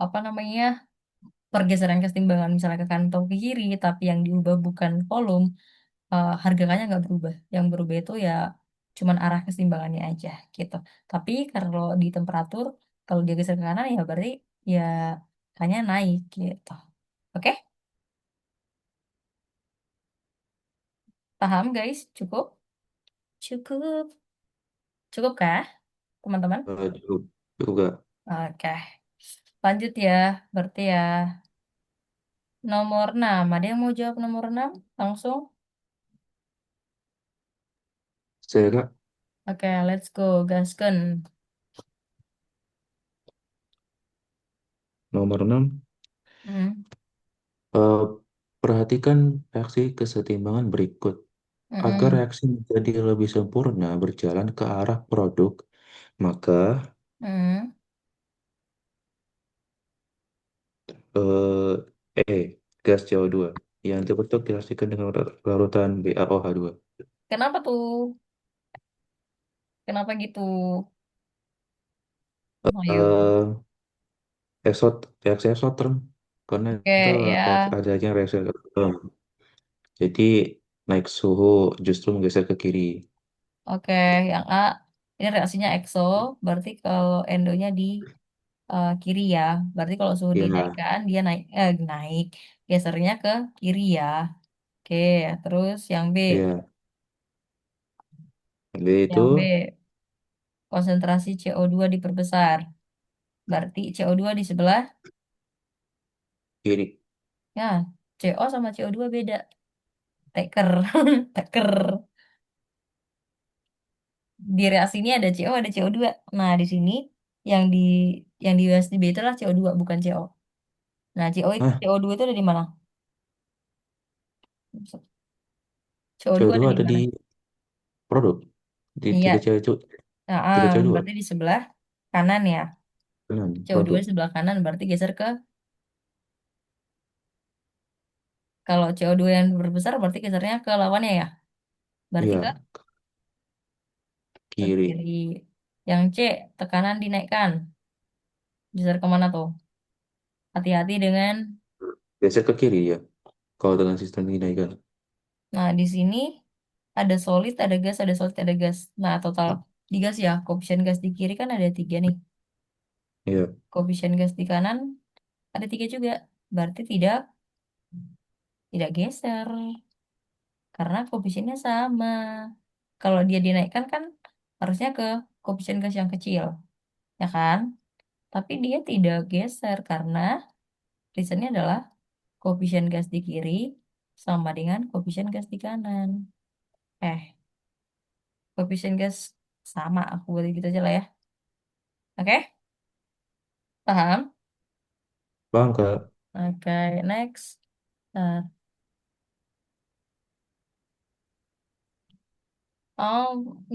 apa namanya pergeseran kesetimbangan misalnya ke kanan atau ke kiri, tapi yang diubah bukan volume, harga K-nya nggak berubah. Yang berubah itu ya cuman arah kesetimbangannya aja gitu. Tapi kalau di temperatur, kalau dia geser ke kanan ya berarti ya K-nya naik gitu. Oke, paham guys? Cukup? Cukup. Cukup kah, teman-teman? Cukup. Cukup, Kak. Oke. Lanjut ya, berarti ya. Nomor 6. Ada yang mau jawab nomor 6? Langsung. Saya Kak, Oke, let's go. Gasken. nomor 6. Hmm. Eh, perhatikan reaksi kesetimbangan berikut. Agar Mm-mm. reaksi menjadi lebih sempurna berjalan ke arah produk, maka Mm. gas CO2 yang terbentuk dihasilkan dengan larutan BaOH2. Kenapa tuh? Kenapa gitu? Ayo. Eh, reaksi eksotherm, karena Oke, itu ya. adanya reaksi eksotherm. Jadi naik suhu justru menggeser ke kiri. Oke, yang A. Ini reaksinya EXO. Berarti kalau endonya di kiri ya. Berarti kalau suhu Ya, dinaikkan, dia naik. Gesernya ke kiri ya. Oke, terus yang B. ya. Jadi itu Yang B. Konsentrasi CO2 diperbesar. Berarti CO2 di sebelah, kiri. ya, CO sama CO2 beda. Teker, teker. Di reaksi ini ada CO, ada CO2. Nah, di sini yang di yang di USDB itu adalah CO2, bukan CO. Nah, Hah, CO2 itu ada di mana? CO2 ada CO2 di ada mana? di produk. Di tiga Iya, CO2. nah, Tiga CO2. berarti di sebelah kanan ya. Kanan, CO2 di produk. sebelah kanan berarti geser ke, kalau CO2 yang berbesar berarti gesernya ke lawannya ya. Berarti ke, Iya, ke kiri. kiri. Yang C, tekanan dinaikkan. Geser kemana tuh? Hati-hati dengan, Geser ke kiri ya. Kalau dengan sistem dinaikkan. nah di sini ada solid, ada gas, ada solid, ada gas. Nah, total di gas ya, koefisien gas di kiri kan ada tiga nih. Iya, Koefisien gas di kanan ada tiga juga. Berarti tidak, tidak geser. Karena koefisiennya sama. Kalau dia dinaikkan kan harusnya ke koefisien gas yang kecil, ya kan? Tapi dia tidak geser karena reasonnya adalah koefisien gas di kiri sama dengan koefisien gas di kanan. Eh, koefisien gas sama, aku boleh gitu aja lah ya. Oke, paham? paham Kak? Oke, next. Nah, oh,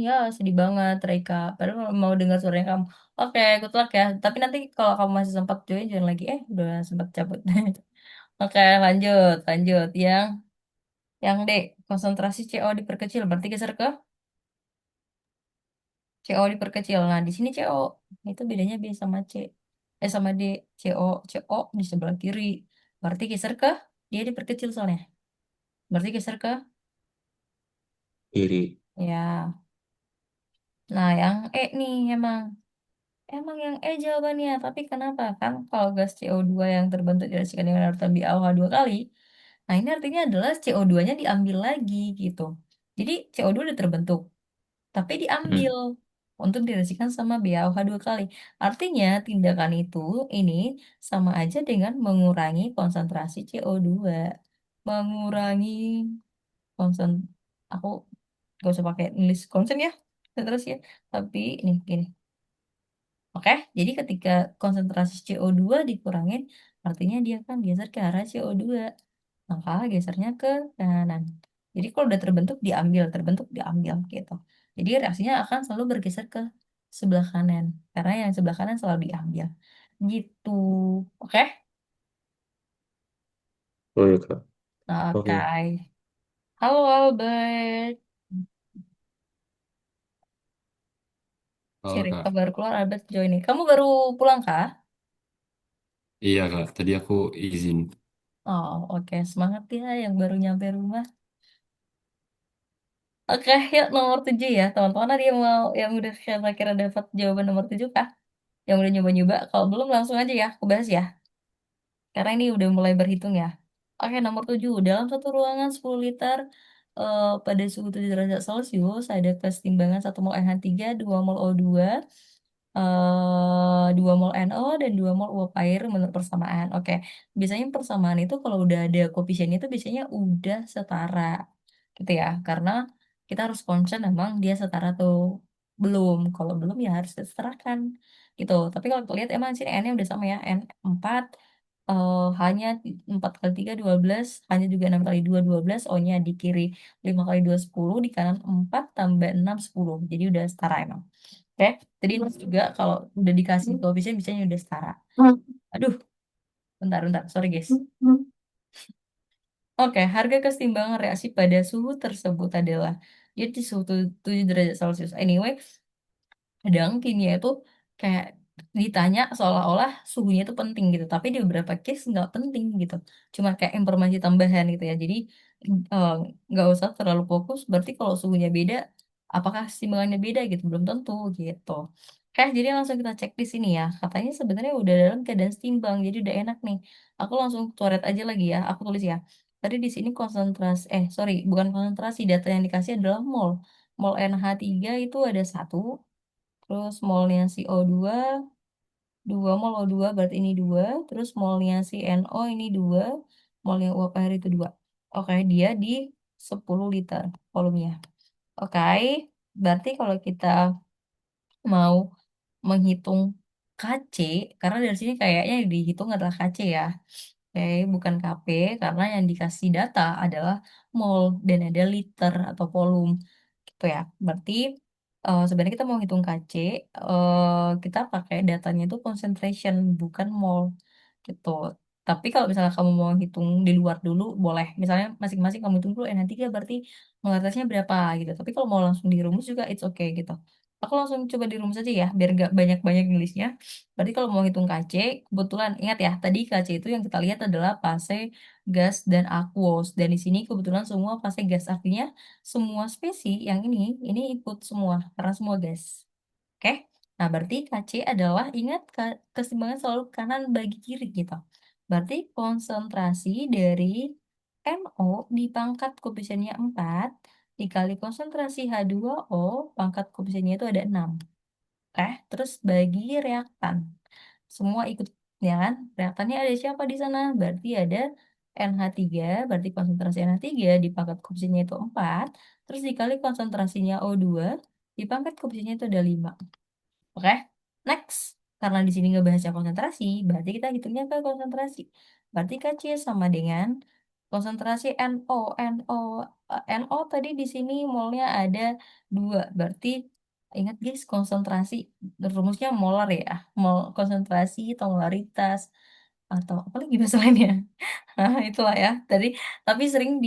ya sedih banget, Reka. Padahal mau dengar suaranya kamu. Oke, good luck ya. Tapi nanti kalau kamu masih sempat join, join lagi. Udah sempat cabut. Oke, lanjut, lanjut. Yang D, konsentrasi CO diperkecil. Berarti geser ke CO diperkecil. Nah, di sini CO. Itu bedanya B sama C. Sama D. CO. CO di sebelah kiri. Berarti geser ke, dia diperkecil soalnya. Berarti geser ke, Kiri. ya. Nah, yang E nih emang. Emang yang E jawabannya, tapi kenapa? Kan kalau gas CO2 yang terbentuk direaksikan dengan larutan BaOH 2 kali, nah ini artinya adalah CO2-nya diambil lagi gitu. Jadi CO2 udah terbentuk, tapi Hmm. diambil untuk direaksikan sama BaOH 2 kali. Artinya tindakan itu ini sama aja dengan mengurangi konsentrasi CO2. Mengurangi konsen, aku gak usah pakai nulis konsen ya, terus ya. Tapi ini gini. Oke, jadi ketika konsentrasi CO2 dikurangin, artinya dia kan geser ke arah CO2. Maka gesernya ke kanan. Jadi kalau udah terbentuk, diambil gitu. Jadi reaksinya akan selalu bergeser ke sebelah kanan. Karena yang sebelah kanan selalu diambil. Gitu. Oke? Oh ya Kak. Oke. Oke. Halo Albert. Halo Ciri Kak. kabar keluar Albert join nih. Kamu baru pulang kah? Iya Kak, tadi aku izin. Oh, oke. Semangat ya yang baru nyampe rumah. Oke, yuk nomor 7 ya. Teman-teman ada yang mau, yang udah kira-kira dapat jawaban nomor 7 kah? Yang udah nyoba-nyoba. Kalau belum langsung aja ya, aku bahas ya. Karena ini udah mulai berhitung ya. Oke, nomor 7. Dalam satu ruangan 10 liter pada suhu 7 derajat Celcius ada kesetimbangan 1 mol NH3, 2 mol O2. dua mol NO dan dua mol uap air menurut persamaan. Oke, biasanya persamaan itu kalau udah ada koefisiennya itu biasanya udah setara, gitu ya. Karena kita harus concern emang dia setara atau belum. Kalau belum ya harus disetarakan, gitu. Tapi kalau kita lihat emang sini N-nya udah sama ya, N 4, hanya 4 kali 3 12, hanya juga 6 kali 2 12, O-nya di kiri 5 kali 2 10, di kanan 4 tambah 6 10. Jadi udah setara emang. Oke, jadi terus juga kalau udah dikasih koefisien biasanya udah setara. Aduh, bentar, bentar, sorry guys. Oke, harga kesetimbangan reaksi pada suhu tersebut adalah jadi di suhu 7 derajat Celcius. Anyway, kadang kimia itu kayak ditanya seolah-olah suhunya itu penting gitu, tapi di beberapa case nggak penting gitu. Cuma kayak informasi tambahan gitu ya. Jadi eh, nggak usah terlalu fokus. Berarti kalau suhunya beda, apakah kesetimbangannya beda gitu? Belum tentu gitu. Oke, jadi langsung kita cek di sini ya. Katanya sebenarnya udah dalam keadaan setimbang, jadi udah enak nih. Aku langsung coret aja lagi ya. Aku tulis ya. Tadi di sini konsentrasi, sorry, bukan konsentrasi. Data yang dikasih adalah mol. Mol NH3 itu ada satu. Terus molnya si O2, 2 mol O2 berarti ini 2. Terus molnya si NO ini 2. Molnya uap air itu 2. Oke, dia di 10 liter volumenya. Oke, berarti kalau kita mau menghitung KC, karena dari sini kayaknya dihitung adalah KC ya. Oke, bukan KP, karena yang dikasih data adalah mol dan ada liter atau volume gitu ya. Berarti sebenarnya kita mau hitung KC, kita pakai datanya itu concentration bukan mol gitu. Tapi kalau misalnya kamu mau hitung di luar dulu boleh. Misalnya masing-masing kamu hitung dulu N3 berarti molaritasnya berapa gitu. Tapi kalau mau langsung dirumus juga it's okay gitu. Aku langsung coba dirumus aja ya biar gak banyak-banyak nulisnya. Berarti kalau mau hitung KC, kebetulan ingat ya tadi KC itu yang kita lihat adalah fase gas dan aqueous. Dan di sini kebetulan semua fase gas artinya semua spesies yang ini ikut semua karena semua gas. Oke, nah berarti KC adalah ingat keseimbangan selalu kanan bagi kiri gitu. Berarti konsentrasi dari NO dipangkat koefisiennya 4 dikali konsentrasi H2O pangkat koefisiennya itu ada 6. Oke, terus bagi reaktan. Semua ikut ya kan? Reaktannya ada siapa di sana? Berarti ada NH3, berarti konsentrasi NH3 dipangkat koefisiennya itu 4, terus dikali konsentrasinya O2 dipangkat koefisiennya itu ada 5. Oke, next. Karena di sini ngebahasnya konsentrasi, berarti kita hitungnya ke konsentrasi. Berarti Kc sama dengan konsentrasi NO. NO tadi di sini molnya ada 2. Berarti ingat guys, konsentrasi rumusnya molar ya. Mol konsentrasi atau molaritas atau apa lagi bahasa lainnya. Nah, itulah ya. Tadi tapi sering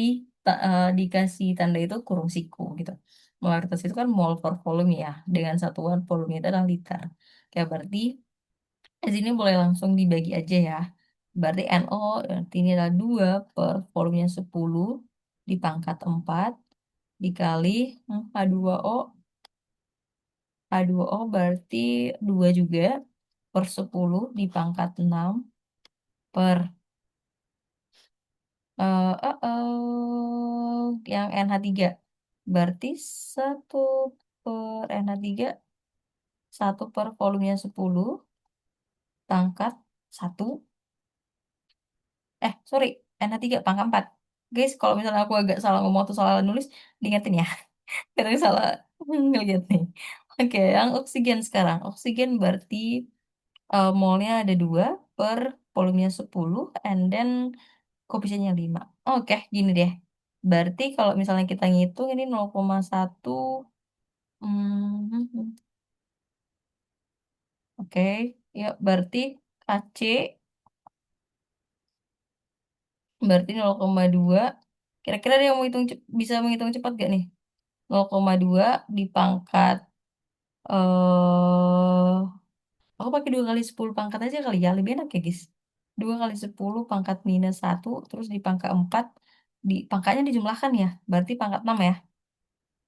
dikasih tanda itu kurung siku gitu. Molaritas itu kan mol per volume ya, dengan satuan volume itu adalah liter. Kayak berarti di sini boleh langsung dibagi aja ya. Berarti NO berarti ini adalah 2 per volumenya 10 dipangkat 4 dikali H2O. H2O berarti 2 juga per 10 dipangkat 6 per yang NH3. Berarti satu per NH3, satu per volumenya 10 pangkat satu. Sorry, NH3 pangkat 4. Guys, kalau misalnya aku agak salah ngomong atau salah nulis, diingetin ya. Kadang salah ngeliat nih. Oke, yang oksigen sekarang. Oksigen berarti molnya ada 2 per volumenya 10, and then koefisiennya 5. Oke, gini deh. Berarti kalau misalnya kita ngitung ini 0,1. Hmm, oke, ya berarti KC berarti 0,2. Kira-kira dia mau bisa menghitung cepat gak nih? 0,2 dipangkat eh aku pakai 2 kali 10 pangkat aja kali ya, lebih enak ya guys. 2 kali 10 pangkat minus 1 terus dipangkat 4, pangkatnya dijumlahkan ya. Berarti pangkat 6 ya.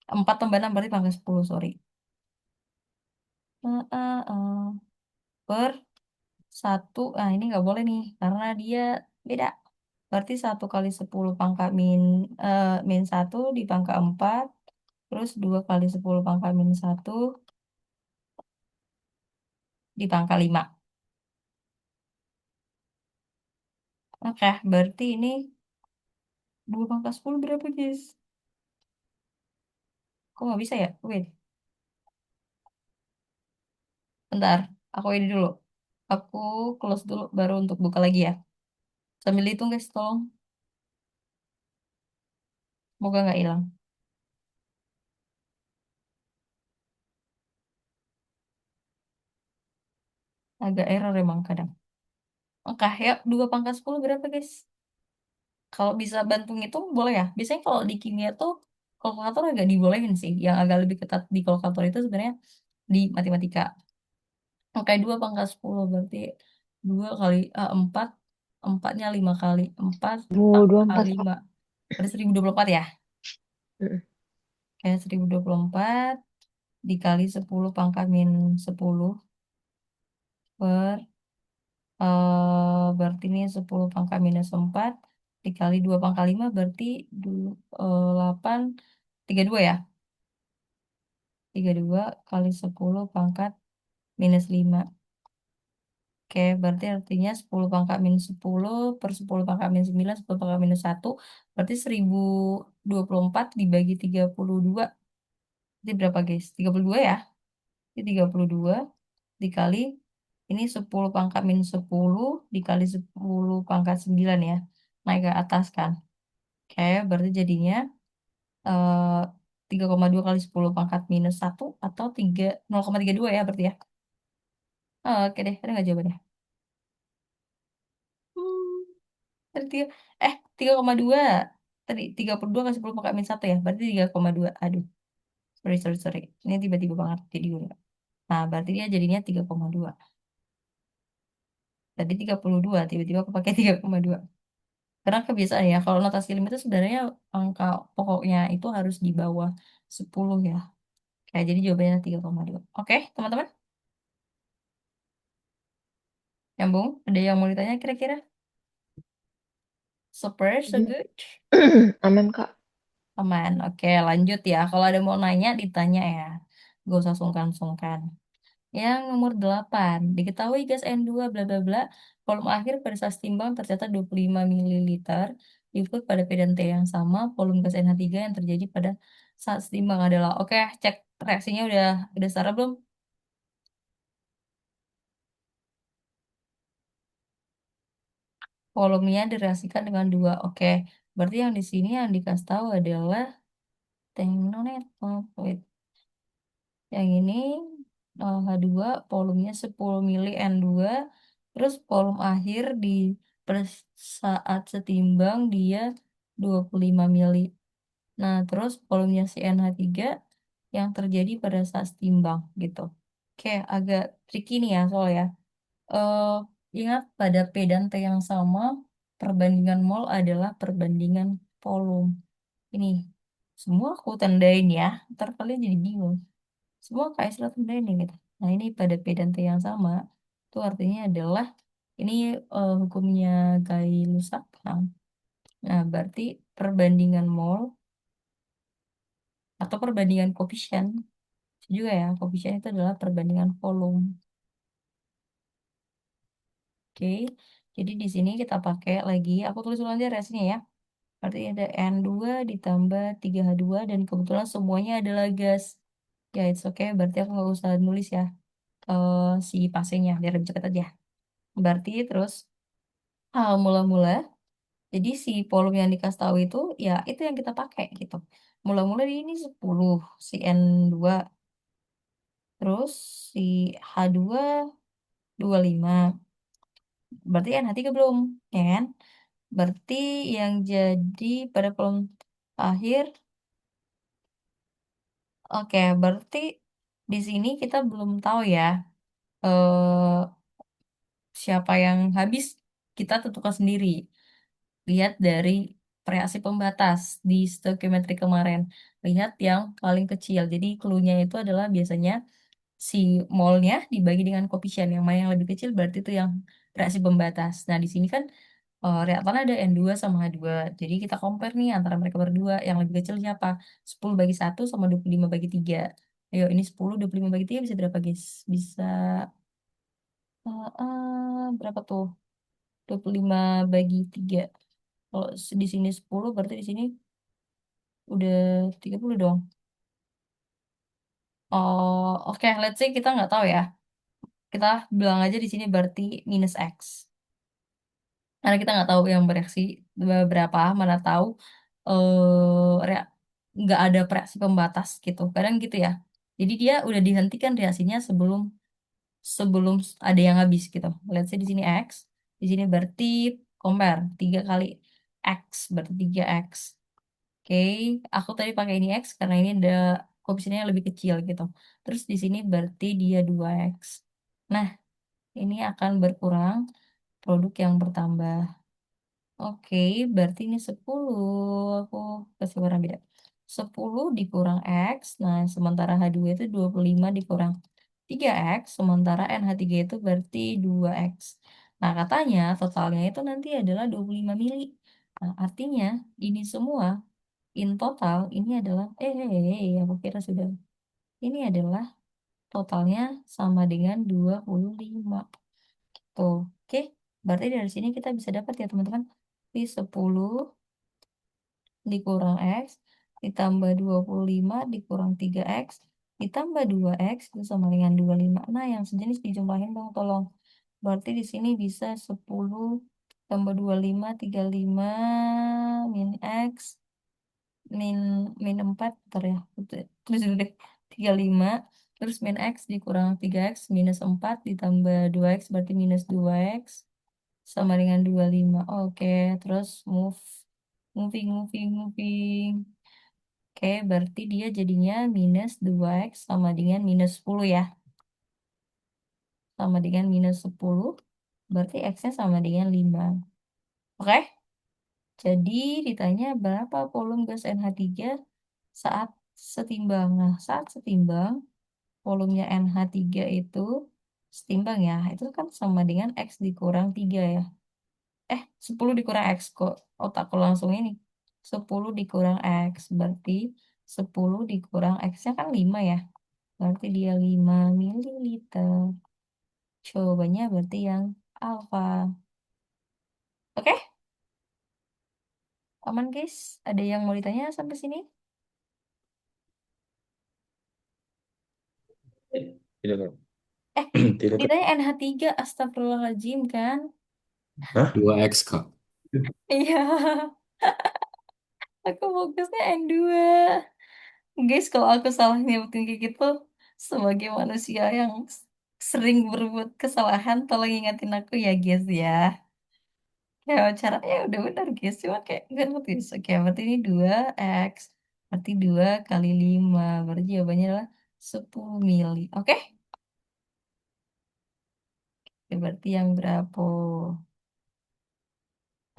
4 tambah 6 berarti pangkat 10, sorry. Eh, eh, eh. Per satu, ini nggak boleh nih karena dia beda. Berarti 1 kali 10 pangkat min 1 dipangkat 4, terus 2 kali 10 pangkat min 1 di pangkal 5. Oke, berarti ini 2 pangkal 10 berapa, guys? Kok nggak bisa ya? Wait, bentar. Aku ini dulu. Aku close dulu, baru untuk buka lagi ya. Sambil hitung, guys, tolong. Semoga nggak hilang. Agak error emang kadang. Oke, ya 2 pangkal 10 berapa, guys? Kalau bisa bantu ngitung, boleh ya? Biasanya kalau di kimia tuh, kalkulator agak dibolehin sih. Yang agak lebih ketat di kalkulator itu sebenarnya di matematika. Oke, 2 pangkal 10 berarti 2 kali 4. Empatnya 5 kali 4 pangkal 2024 kok. 5. Berarti 1024 ya? Mm-mm. Kayak 1024 dikali 10 pangkat min 10 per berarti ini 10 pangkat minus 4 dikali 2 pangkat 5 berarti 8 32 ya? 32 kali 10 pangkat minus 5. Oke, berarti artinya 10 pangkat minus 10 per 10 pangkat minus 9, 10 pangkat minus 1. Berarti 1024 dibagi 32. Itu berapa, guys? 32 ya? Ini 32 dikali, ini 10 pangkat minus 10 dikali 10 pangkat 9 ya. Naik ke atas kan. Oke, berarti jadinya eh 3,2 kali 10 pangkat minus 1 atau 0,32 ya berarti ya. Oke deh, ada nggak jawabannya? Hmm, tadi 3,2. Tadi 32 kali 10 pangkat minus 1 ya. Berarti 3,2. Aduh, sorry, sorry, sorry. Ini tiba-tiba banget jadi dulu. Nah, berarti dia jadinya 3,2. Tadi 32, tiba-tiba aku pakai 3,2. Karena kebiasaan ya, kalau notasi lim itu sebenarnya angka pokoknya itu harus di bawah 10 ya. Kayak jadi jawabannya 3,2. Oke, teman-teman, nyambung? Ada yang mau ditanya kira-kira? Super, so Mhm. good. Aman kak. Aman. Oke, lanjut ya. Kalau ada mau nanya, ditanya ya. Gak usah sungkan-sungkan. Yang nomor 8 diketahui gas N2 bla bla bla, volume akhir pada saat timbang tercatat 25 mililiter. Ikut pada pedan T yang sama, volume gas NH3 yang terjadi pada saat timbang adalah. Oke, cek reaksinya udah setara belum? Volumenya direaksikan dengan 2. Oke, berarti yang di sini yang dikasih tahu adalah tenonet. Oh, wait. Yang ini H2 volumenya 10 mili N2, terus volume akhir di per saat setimbang dia 25 mili. Nah, terus volumenya si NH3 yang terjadi pada saat setimbang gitu. Oke, agak tricky nih ya soalnya. eh Ingat pada P dan T yang sama, perbandingan mol adalah perbandingan volume. Ini semua aku tandain ya, ntar kalian jadi bingung. Semua kayak surat ini gitu. Nah, ini pada P dan T yang sama, itu artinya adalah ini hukumnya Gay-Lussac kan. Nah, berarti perbandingan mol atau perbandingan koefisien itu juga ya, koefisien itu adalah perbandingan volume. Oke, jadi di sini kita pakai lagi, aku tulis ulang aja reaksinya ya. Berarti ada N2 ditambah 3H2 dan kebetulan semuanya adalah gas. Ya, it's okay. Berarti aku nggak usah nulis ya si pasenya, biar lebih cepat aja. Berarti terus mula-mula, jadi si volume yang dikasih tahu itu, ya itu yang kita pakai gitu. Mula-mula ini 10, si N2, terus si H2 25. Berarti NH3 belum, ya kan? Berarti yang jadi pada volume akhir, oke, berarti di sini kita belum tahu ya eh, siapa yang habis, kita tentukan sendiri. Lihat dari reaksi pembatas di stoichiometry kemarin. Lihat yang paling kecil. Jadi clue-nya itu adalah biasanya si molnya dibagi dengan koefisien. Yang mana yang lebih kecil berarti itu yang reaksi pembatas. Nah, di sini kan reaktan ada N2 sama H2. Jadi kita compare nih antara mereka berdua. Yang lebih kecil siapa? 10/1 sama 25/3. Ayo, ini 10, 25/3 bisa berapa, guys? Bisa Berapa tuh? 25 bagi 3. Kalau di sini 10, berarti di sini udah 30 dong. Oh, oke, let's say kita nggak tahu ya. Kita bilang aja di sini berarti minus X. Karena kita nggak tahu yang bereaksi berapa, mana tahu nggak ada reaksi pembatas gitu. Kadang gitu ya. Jadi dia udah dihentikan reaksinya sebelum sebelum ada yang habis gitu. Let's say di sini X, di sini berarti compare 3 kali X, berarti 3X. Oke, aku tadi pakai ini X karena ini ada koefisiennya lebih kecil gitu. Terus di sini berarti dia 2X. Nah, ini akan berkurang, produk yang bertambah. Oke, berarti ini 10. Aku kasih warna beda. 10 dikurang X. Nah, sementara H2 itu 25 dikurang 3X. Sementara NH3 itu berarti 2X. Nah, katanya totalnya itu nanti adalah 25 mili. Nah, artinya ini semua in total ini adalah aku kira sudah. Ini adalah totalnya sama dengan 25. Tuh, oke. Berarti dari sini kita bisa dapat ya teman-teman. Di 10 dikurang X ditambah 25 dikurang 3X ditambah 2X itu sama dengan 25. Nah, yang sejenis dijumlahin dong tolong. Berarti di sini bisa 10 tambah 25 35 min X min min 4 ntar ya. Terus dulu deh 35 terus min X dikurang 3X minus 4 ditambah 2X berarti minus 2X sama dengan 25. Oke, terus moving. Oke, berarti dia jadinya minus 2X sama dengan minus 10 ya. Sama dengan minus 10. Berarti X-nya sama dengan 5. Oke, jadi ditanya berapa volume gas NH3 saat setimbang. Nah, saat setimbang, volumenya NH3 itu setimbang ya. Itu kan sama dengan X dikurang 3 ya. 10 dikurang X kok. Otakku langsung ini. 10 dikurang X. Berarti 10 dikurang X-nya kan 5 ya. Berarti dia 5 mililiter. Jawabannya berarti yang alfa. Oke, aman guys? Ada yang mau ditanya sampai sini? Tidak, Kak. Eh, Tidak, Kak. ditanya NH3, astagfirullahaladzim kan? Hah? 2X, Kak. Iya, aku fokusnya N2. Guys, kalau aku salah nyebutin kayak gitu, sebagai manusia yang sering berbuat kesalahan, tolong ingatin aku ya guys ya. Ya, caranya udah benar guys, cuma kayak nggak ngerti. Oke, berarti ini 2X, berarti 2 kali 5, berarti jawabannya adalah 10 mili. Oke, oke, berarti yang berapa?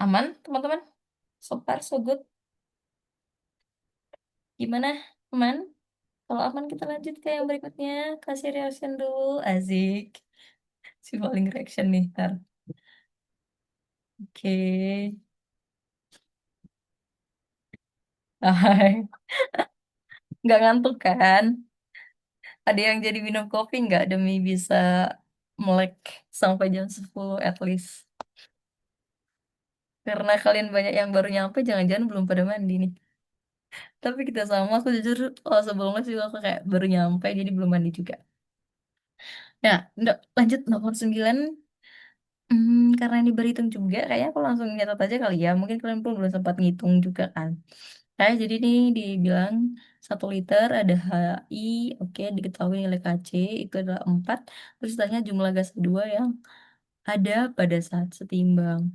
Aman, teman-teman? So far, so good. Gimana, aman? Kalau aman, kita lanjut ke yang berikutnya. Kasih reaction dulu, asik. Si paling reaction nih, ntar. Oke. Hai. Nggak ngantuk kan? Ada yang jadi minum kopi nggak demi bisa melek sampai jam 10 at least. Karena kalian banyak yang baru nyampe, jangan-jangan belum pada mandi nih. Tapi kita sama, aku jujur, oh sebelumnya juga aku kayak baru nyampe, jadi belum mandi juga. Ya, lanjut nomor 9. Karena ini berhitung juga, kayaknya aku langsung nyatat aja kali ya. Mungkin kalian pun belum sempat ngitung juga kan. Kayak jadi nih dibilang 1 liter ada HI, oke, diketahui nilai Kc itu adalah 4. Terus tanya jumlah gas kedua yang ada pada saat setimbang.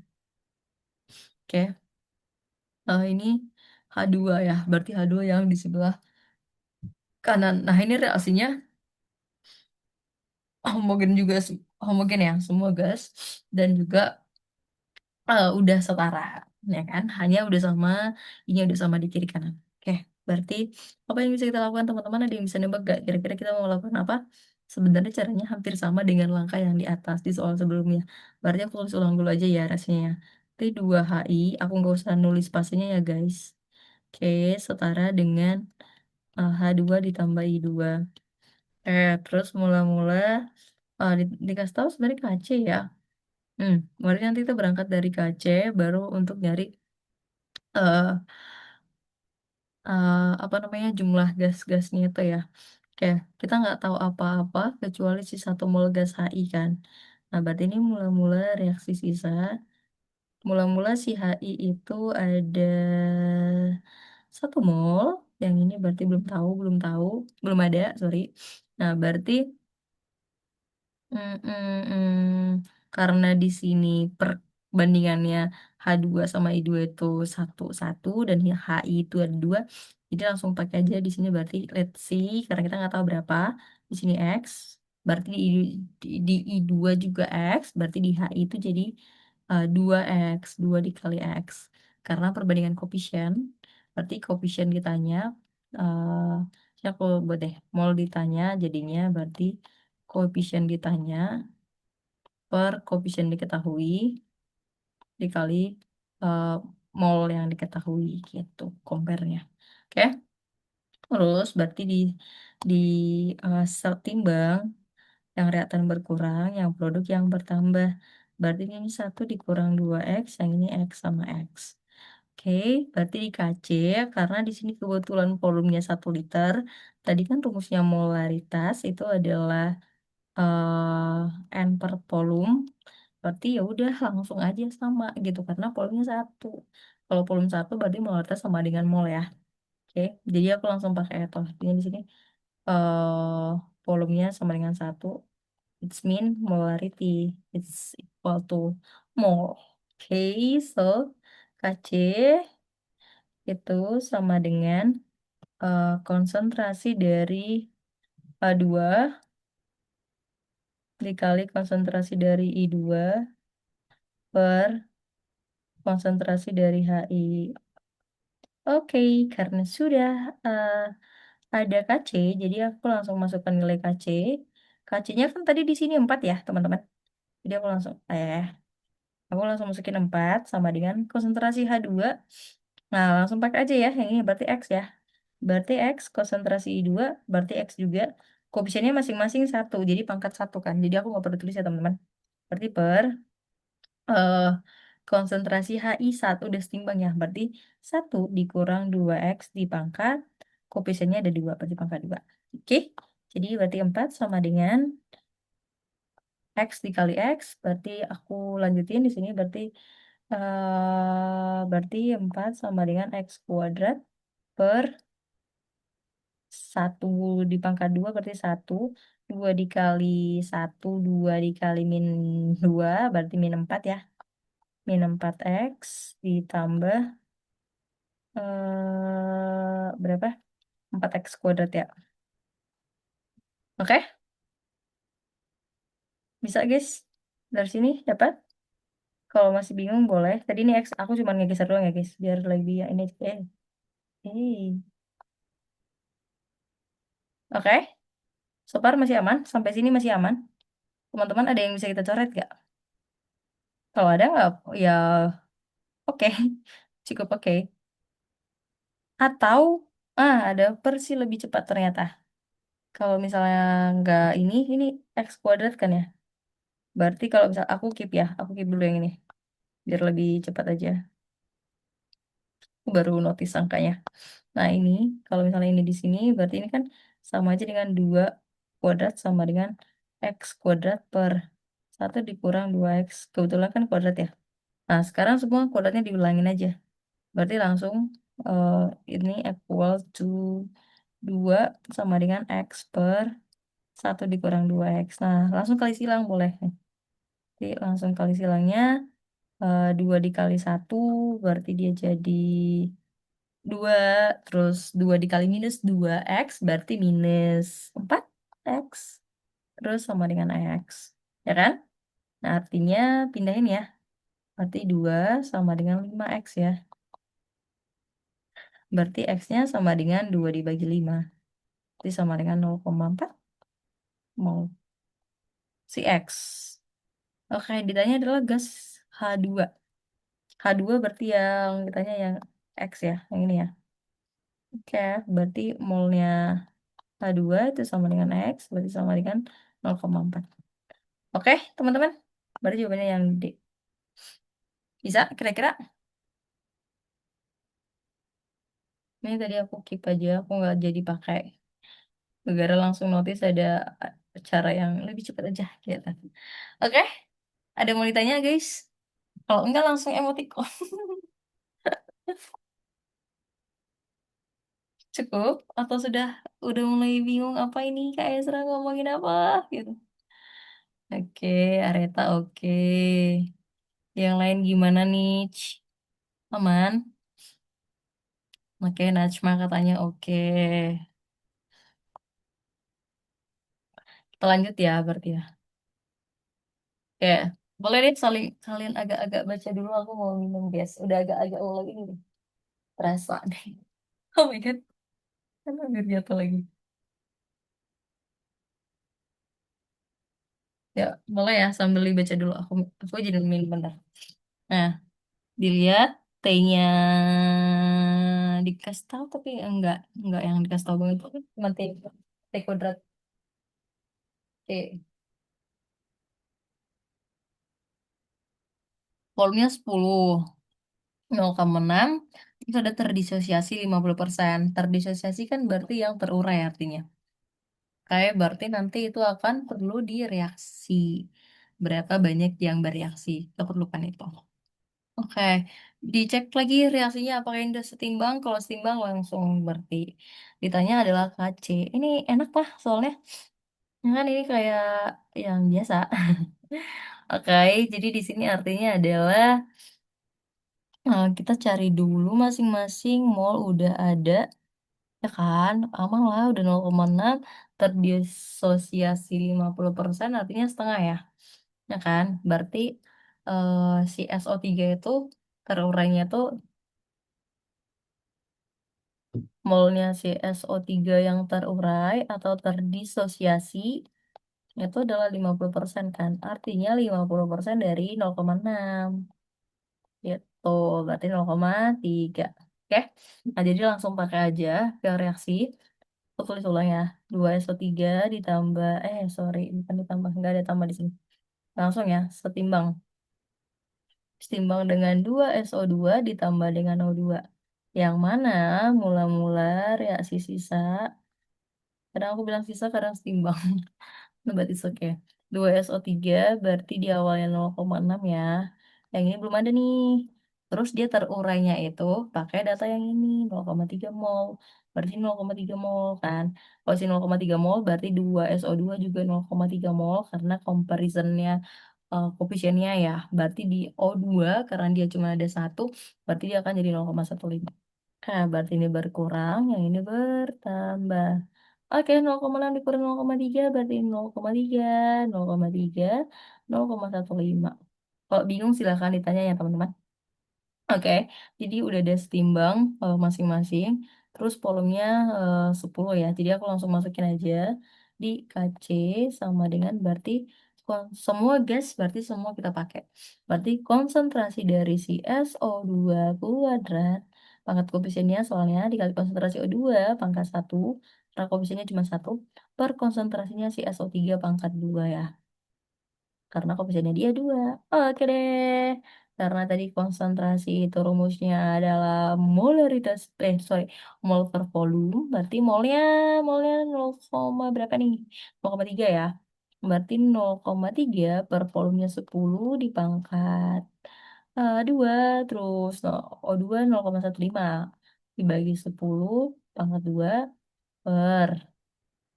Oke, ini H2 ya, berarti H2 yang di sebelah kanan. Nah, ini reaksinya homogen juga, homogen ya, semua gas dan juga udah setara, ya kan? Hanya udah sama, ini udah sama di kiri kanan. Oke, berarti apa yang bisa kita lakukan teman-teman? Ada yang bisa nebak gak? Kira-kira kita mau melakukan apa? Sebenarnya caranya hampir sama dengan langkah yang di atas di soal sebelumnya. Berarti aku tulis ulang dulu aja ya rasanya. Berarti 2HI, aku nggak usah nulis spasinya ya guys. Oke, setara dengan H2 ditambah I2. Terus mula-mula Dikasih tahu sebenarnya KC ya. Berarti nanti kita berangkat dari KC baru untuk nyari eh apa namanya jumlah gas-gasnya itu ya. Oke, kita nggak tahu apa-apa kecuali si satu mol gas HI kan. Nah, berarti ini mula-mula reaksi sisa. Mula-mula si HI itu ada 1 mol. Yang ini berarti belum ada, sorry. Nah, berarti karena di sini perbandingannya H2 sama I2 itu 1-1 dan HI itu ada 2. Jadi langsung pakai aja di sini berarti let's see karena kita nggak tahu berapa. Di sini X, berarti di I2 juga X, berarti di HI itu jadi 2X, 2 dikali X. Karena perbandingan koefisien, berarti koefisien ditanya, ya aku buat deh, mol ditanya jadinya berarti koefisien ditanya per koefisien diketahui dikali eh, mol yang diketahui gitu compare-nya. Oke, terus berarti di setimbang yang reaktan berkurang, yang produk yang bertambah. Berarti ini 1 dikurang 2X, yang ini X sama X. Oke, berarti di KC, karena di sini kebetulan volumenya 1 liter. Tadi kan rumusnya molaritas itu adalah N per volume. Berarti ya udah langsung aja sama gitu karena volumenya 1. Kalau volume 1 berarti molaritas sama dengan mol ya. Oke, jadi aku langsung pakai atau artinya di sini volumenya sama dengan 1. It's mean molarity. It's equal to mol. Oke, so Kc itu sama dengan konsentrasi dari H2 dikali konsentrasi dari I2 per konsentrasi dari HI. Oke, karena sudah eh, ada KC, jadi aku langsung masukkan nilai KC. KC-nya kan tadi di sini 4 ya, teman-teman. Jadi aku langsung masukin 4 sama dengan konsentrasi H2. Nah, langsung pakai aja ya, yang ini berarti X ya. Berarti X konsentrasi I2, berarti X juga. Koefisiennya masing-masing 1, jadi pangkat 1 kan. Jadi aku nggak perlu tulis ya, teman-teman. Berarti per eh, konsentrasi HI1 udah setimbang ya. Berarti 1 dikurang 2X dipangkat. Koefisiennya ada 2, berarti pangkat 2. Oke, jadi berarti 4 sama dengan X dikali X. Berarti aku lanjutin di sini. Berarti 4 sama dengan X kuadrat per 1 dipangkat 2 berarti 1. 2 dikali 1, 2 dikali min 2 berarti min 4 ya. Min 4X ditambah berapa? 4X kuadrat ya. Oke, bisa guys. Dari sini dapat? Kalau masih bingung boleh. Tadi ini X aku cuma ngegeser doang ya guys. Biar lebih ya ini. Eh. Oke, so far masih aman. Sampai sini masih aman. Teman-teman ada yang bisa kita coret gak? Kalau ada nggak? Ya oke. Cukup oke. Atau ada versi lebih cepat ternyata. Kalau misalnya nggak ini X kuadrat kan ya. Berarti kalau misal aku keep dulu yang ini. Biar lebih cepat aja. Aku baru notice angkanya. Nah ini, kalau misalnya ini di sini, berarti ini kan sama aja dengan 2 kuadrat sama dengan X kuadrat per 1 dikurang 2X. Kebetulan kan kuadrat ya. Nah sekarang semua kuadratnya diulangin aja. Berarti langsung eh, ini equal to 2 sama dengan X per 1 dikurang 2X. Nah, langsung kali silang boleh. Jadi langsung kali silangnya 2 dikali 1 berarti dia jadi 2. Terus 2 dikali minus 2X berarti minus 4X. Terus sama dengan X. Ya kan? Nah, artinya pindahin ya. Berarti 2 sama dengan 5X ya. Berarti X-nya sama dengan 2 dibagi 5. Berarti sama dengan 0,4 mol si X. Oke, ditanya adalah gas H2. H2 berarti yang ditanya yang X ya, yang ini ya. Oke, berarti molnya H2 itu sama dengan X, berarti sama dengan 0,4. Oke, teman-teman. Berarti jawabannya yang D. Bisa kira-kira? Ini tadi aku keep aja, aku nggak jadi pakai. Negara langsung notice ada cara yang lebih cepat aja gitu. Oke, ada mau ditanya guys? Kalau enggak langsung emoticon. Cukup? Atau udah mulai bingung apa ini Kak Ezra ngomongin apa gitu. Oke, Areta oke. Yang lain gimana nih? Aman? Oke, Najma katanya oke. Kita lanjut ya berarti ya. Oke, boleh deh kalian agak-agak baca dulu. Aku mau minum guys. Udah agak-agak mulai ini deh. Terasa deh. Oh my God. Kan hampir jatuh lagi. Ya, boleh ya sambil dibaca dulu. Aku jadi minum bentar. Nah, dilihat T-nya dikasih tahu tapi enggak yang dikasih tahu banget itu cuma T kuadrat T. Volumenya 10, 0,6 itu ada terdisosiasi 50%. Terdisosiasi kan berarti yang terurai artinya. Kayak berarti nanti itu akan perlu direaksi. Berapa banyak yang bereaksi? Kita perlukan itu. Oke, dicek lagi reaksinya apakah ini udah setimbang. Kalau setimbang langsung berarti ditanya adalah KC. Ini enak lah soalnya. Kan ini kayak yang biasa. Oke, jadi di sini artinya adalah kita cari dulu masing-masing mol udah ada, ya kan? Aman lah, udah 0,6 terdisosiasi 50% artinya setengah ya kan? Berarti eh, si SO3 itu terurainya tuh molnya si SO3 yang terurai atau terdisosiasi itu adalah 50% kan? Artinya 50% dari 0,6. Gitu, berarti 0,3. Oke, nah jadi langsung pakai aja ke reaksi. Aku tulis ulang ya. 2SO3 ditambah, sorry, bukan ditambah, nggak ada tambah di sini. Langsung ya, setimbang dengan 2SO2 ditambah dengan O2. Yang mana mula-mula reaksi sisa, kadang aku bilang sisa, kadang setimbang. Nah, berarti oke. 2SO3 berarti di awalnya 0,6 ya. Yang ini belum ada nih. Terus dia terurainya itu pakai data yang ini 0,3 mol. Berarti 0,3 mol kan. Kalau sih 0,3 mol berarti 2SO2 juga 0,3 mol karena comparisonnya koefisiennya ya. Berarti di O2 karena dia cuma ada satu, berarti dia akan jadi 0,15. Nah, berarti ini berkurang, yang ini bertambah. Oke, 0,6 dikurang 0,3 berarti 0,3, 0,3, 0,15. Kalau bingung silahkan ditanya ya teman-teman. Oke, jadi udah ada setimbang masing-masing. Terus volumenya 10 ya. Jadi aku langsung masukin aja di KC sama dengan berarti semua gas berarti semua kita pakai. Berarti konsentrasi dari si SO2 kuadrat pangkat koefisiennya soalnya dikali konsentrasi O2 pangkat 1 karena koefisiennya cuma 1 per konsentrasinya si SO3 pangkat 2 ya karena koefisiennya dia 2. Oke deh. Karena tadi konsentrasi itu rumusnya adalah molaritas, sorry, mol per volume. Berarti molnya 0, berapa nih? 0,3 ya. Berarti 0,3 per volumenya 10 dipangkat 2. Terus O2 0,15 dibagi 10 pangkat 2 per.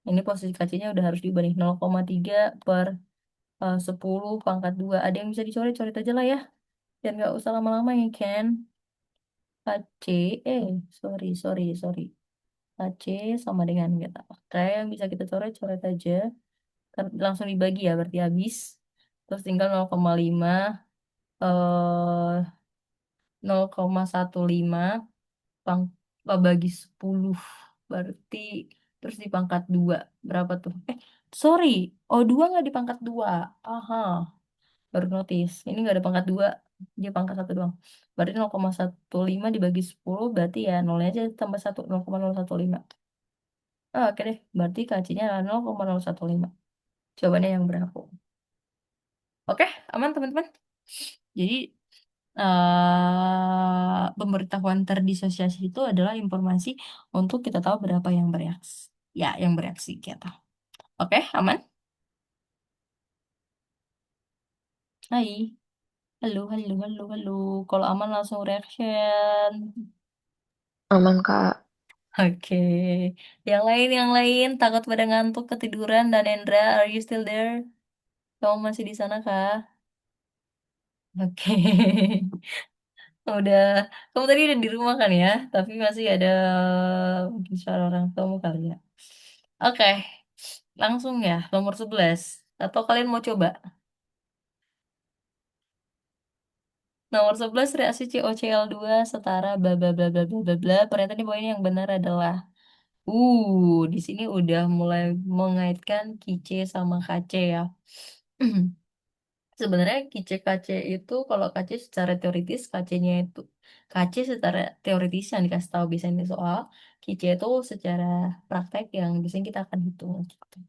Ini posisi kacanya udah harus diubah nih. 0,3 per 10 pangkat 2. Ada yang bisa dicoret-coret aja lah ya. Biar nggak usah lama-lama ya, Ken. AC, sorry. AC sama dengan kita. Oke, yang bisa kita coret-coret aja. Langsung dibagi ya, berarti habis. Terus tinggal 0,5, eh 0,15 pang bagi 10. Berarti terus dipangkat 2. Berapa tuh? Sorry. O2 nggak dipangkat 2. Aha. Baru notice ini nggak ada pangkat 2, dia pangkat 1 doang, berarti 0,15 dibagi 10 berarti ya nolnya aja tambah 1, 0,015. Oke deh, berarti KC-nya adalah 0,015. Jawabannya yang berapa? Oke, aman teman-teman. Jadi pemberitahuan terdisosiasi itu adalah informasi untuk kita tahu berapa yang bereaksi. Ya, yang bereaksi kita. Oke, aman? Hai. Halo, halo, halo, halo. Kalau aman langsung reaction. Aman, Kak. Oke. Yang lain. Takut pada ngantuk, ketiduran, dan Endra, are you still there? Kamu masih di sana kah? Oke. Udah, kamu tadi udah di rumah kan ya? Tapi masih ada mungkin suara orang tuamu kali ya. Oke, langsung ya, nomor 11. Atau kalian mau coba? Nomor 11 reaksi COCl2 setara bla bla bla bla bla bla bla. Ternyata di poin yang benar adalah di sini udah mulai mengaitkan Kice sama Kace ya. Sebenarnya Kice Kace itu kalau Kace secara teoritis Kace-nya itu Kace secara teoritis yang dikasih tahu biasanya di soal, Kice itu secara praktek yang biasanya kita akan hitung gitu.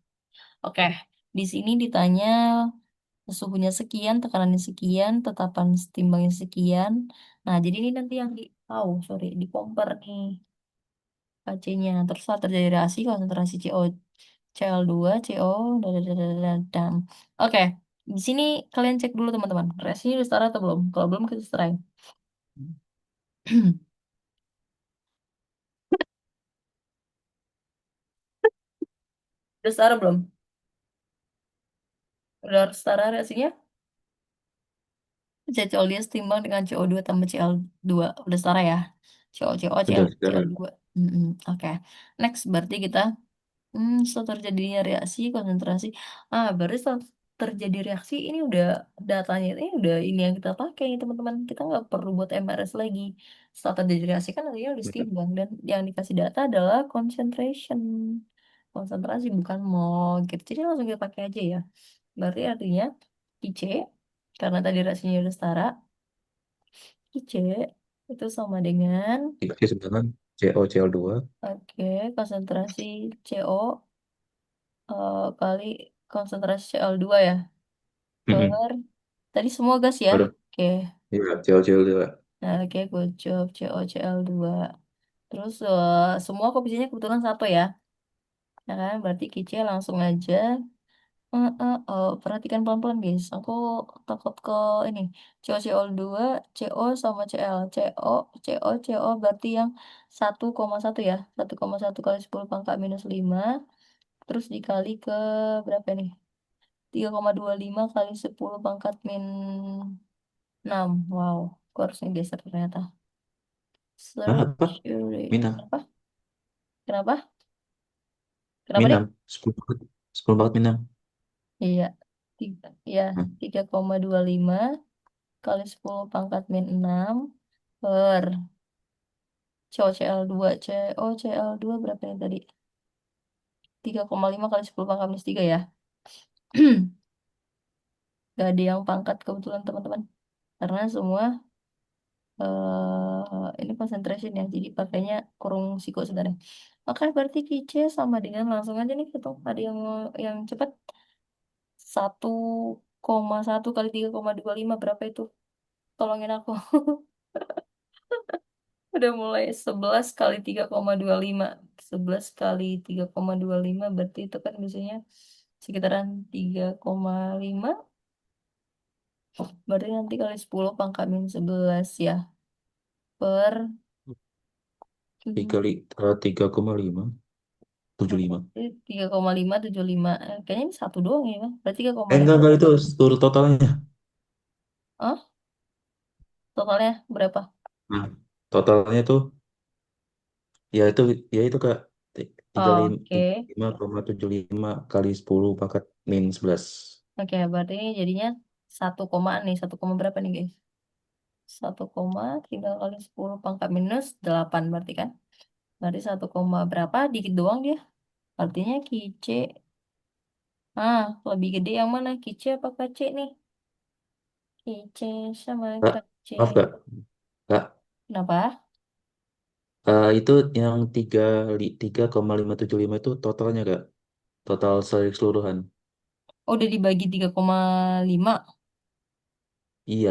Oke, di sini ditanya suhunya sekian, tekanannya sekian, tetapan timbangnya sekian. Nah, jadi ini nanti yang sorry, di compare nih KC-nya. Terus saat terjadi reaksi, konsentrasi CL2, CO, dan. Oke, di sini kalian cek dulu teman-teman. Reaksinya udah setara atau belum? Kalau belum, kita setarain. Udah setara belum? Udah setara reaksinya? CCl dia setimbang dengan CO2 tambah Cl2. Udah setara ya? CO, Sudah, sekarang. Cl2. Oke. Next, berarti kita setelah terjadinya reaksi, konsentrasi. Berarti setelah terjadi reaksi, ini udah datanya, ini udah ini yang kita pakai nih teman-teman. Kita nggak perlu buat MRS lagi. Setelah terjadi reaksi kan nantinya udah setimbang. Dan yang dikasih data adalah concentration. Konsentrasi bukan mol gitu. Jadi langsung kita pakai aja ya. Berarti artinya IC, karena tadi reaksinya udah setara, IC itu sama dengan, Dikasih sebenarnya COCl2. oke, konsentrasi CO kali konsentrasi Cl2 ya. Mm-mm. Per, tadi semua gas ya. Baru. Oke. Iya, COCl2. Nah, oke, good job. COCl2. Terus semua koefisiennya kebetulan satu ya. Nah kan, berarti Kice langsung aja. Perhatikan pelan-pelan guys. Aku takut ke ini. COCl2, CO sama Cl. CO berarti yang 1,1 ya. 1,1 kali 10 pangkat minus 5. Terus dikali ke berapa nih? 3,25 kali 10 pangkat min 6. Wow, aku harus geser ternyata. Apa? Surgery. Minang. Apa? Kenapa? Kenapa deh? Minang. 10 banget. 10 banget Minang. Iya, tiga, ya, Nah, 3,25 kali 10 pangkat min 6 per COCl2. COCl2 berapa ini tadi? 3,5 kali 10 pangkat minus 3 ya. Gak ada yang pangkat kebetulan teman-teman. Karena semua ini concentration ya, jadi pakainya kurung siku sebenarnya. Oke, berarti Kice sama dengan langsung aja nih hitung. Ada yang cepat 1,1 kali 3,25 berapa itu? Tolongin aku. Udah mulai 11 kali 3,25. 11 kali 3,25 berarti itu kan biasanya sekitaran 3,5. Berarti nanti kali 10 pangkat min 11 ya. Per 3,5 75. Berarti 3,575. Kayaknya ini satu doang ya, Bang. Berarti Enggak 3,5. itu seluruh totalnya. Ah, totalnya berapa? Nah, totalnya tuh ya itu Kak. Oke. 35,75 kali 10 pangkat min 11. Oke, berarti ini jadinya 1 koma nih. 1 koma berapa nih, guys? 1 koma 3 kali 10 pangkat minus 8 berarti kan? Berarti 1 koma berapa? Dikit doang dia. Artinya kice. Lebih gede yang mana? Kice apa kace nih? Kice sama Kak, kace. maaf Kak. Kak, Kenapa? itu yang 3,575 itu totalnya Kak. Total seluruhan. Oh, udah dibagi 3,5. Iya,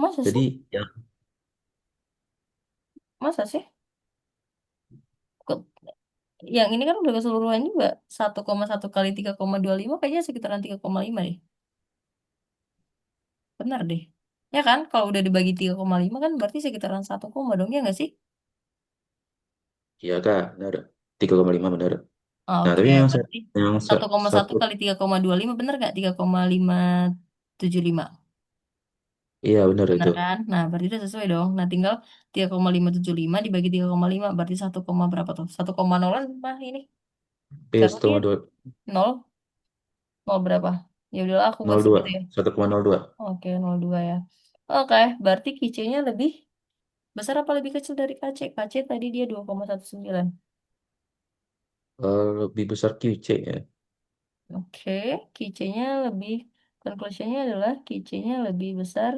Masa jadi sih? ya, Masa sih? Kok- Yang ini kan udah keseluruhan juga. 1,1 kali 3,25 kayaknya sekitaran 3,5 deh. Benar deh. Ya kan? Kalau udah dibagi 3,5 kan berarti sekitaran 1, dong ya nggak sih? iya kak, benar. 3,5 benar. Ah, Nah, oke, tapi berarti yang 1,1 satu, kali 3,25 bener nggak? 3,575. iya benar Bener itu. kan? Nah, berarti udah sesuai dong. Nah, tinggal 3,575 dibagi 3,5 berarti 1, berapa tuh? 1,0 mah ini. Iya, Karena dia 0, 0 berapa? Ya udahlah aku buat 1,02, segitu ya. 1,02. Oke, 0,2 ya. Oke, berarti KC-nya lebih besar apa lebih kecil dari KC? KC tadi dia 2,19. Lebih besar QC ya. Oke, KC-nya lebih, conclusion-nya adalah KC-nya lebih besar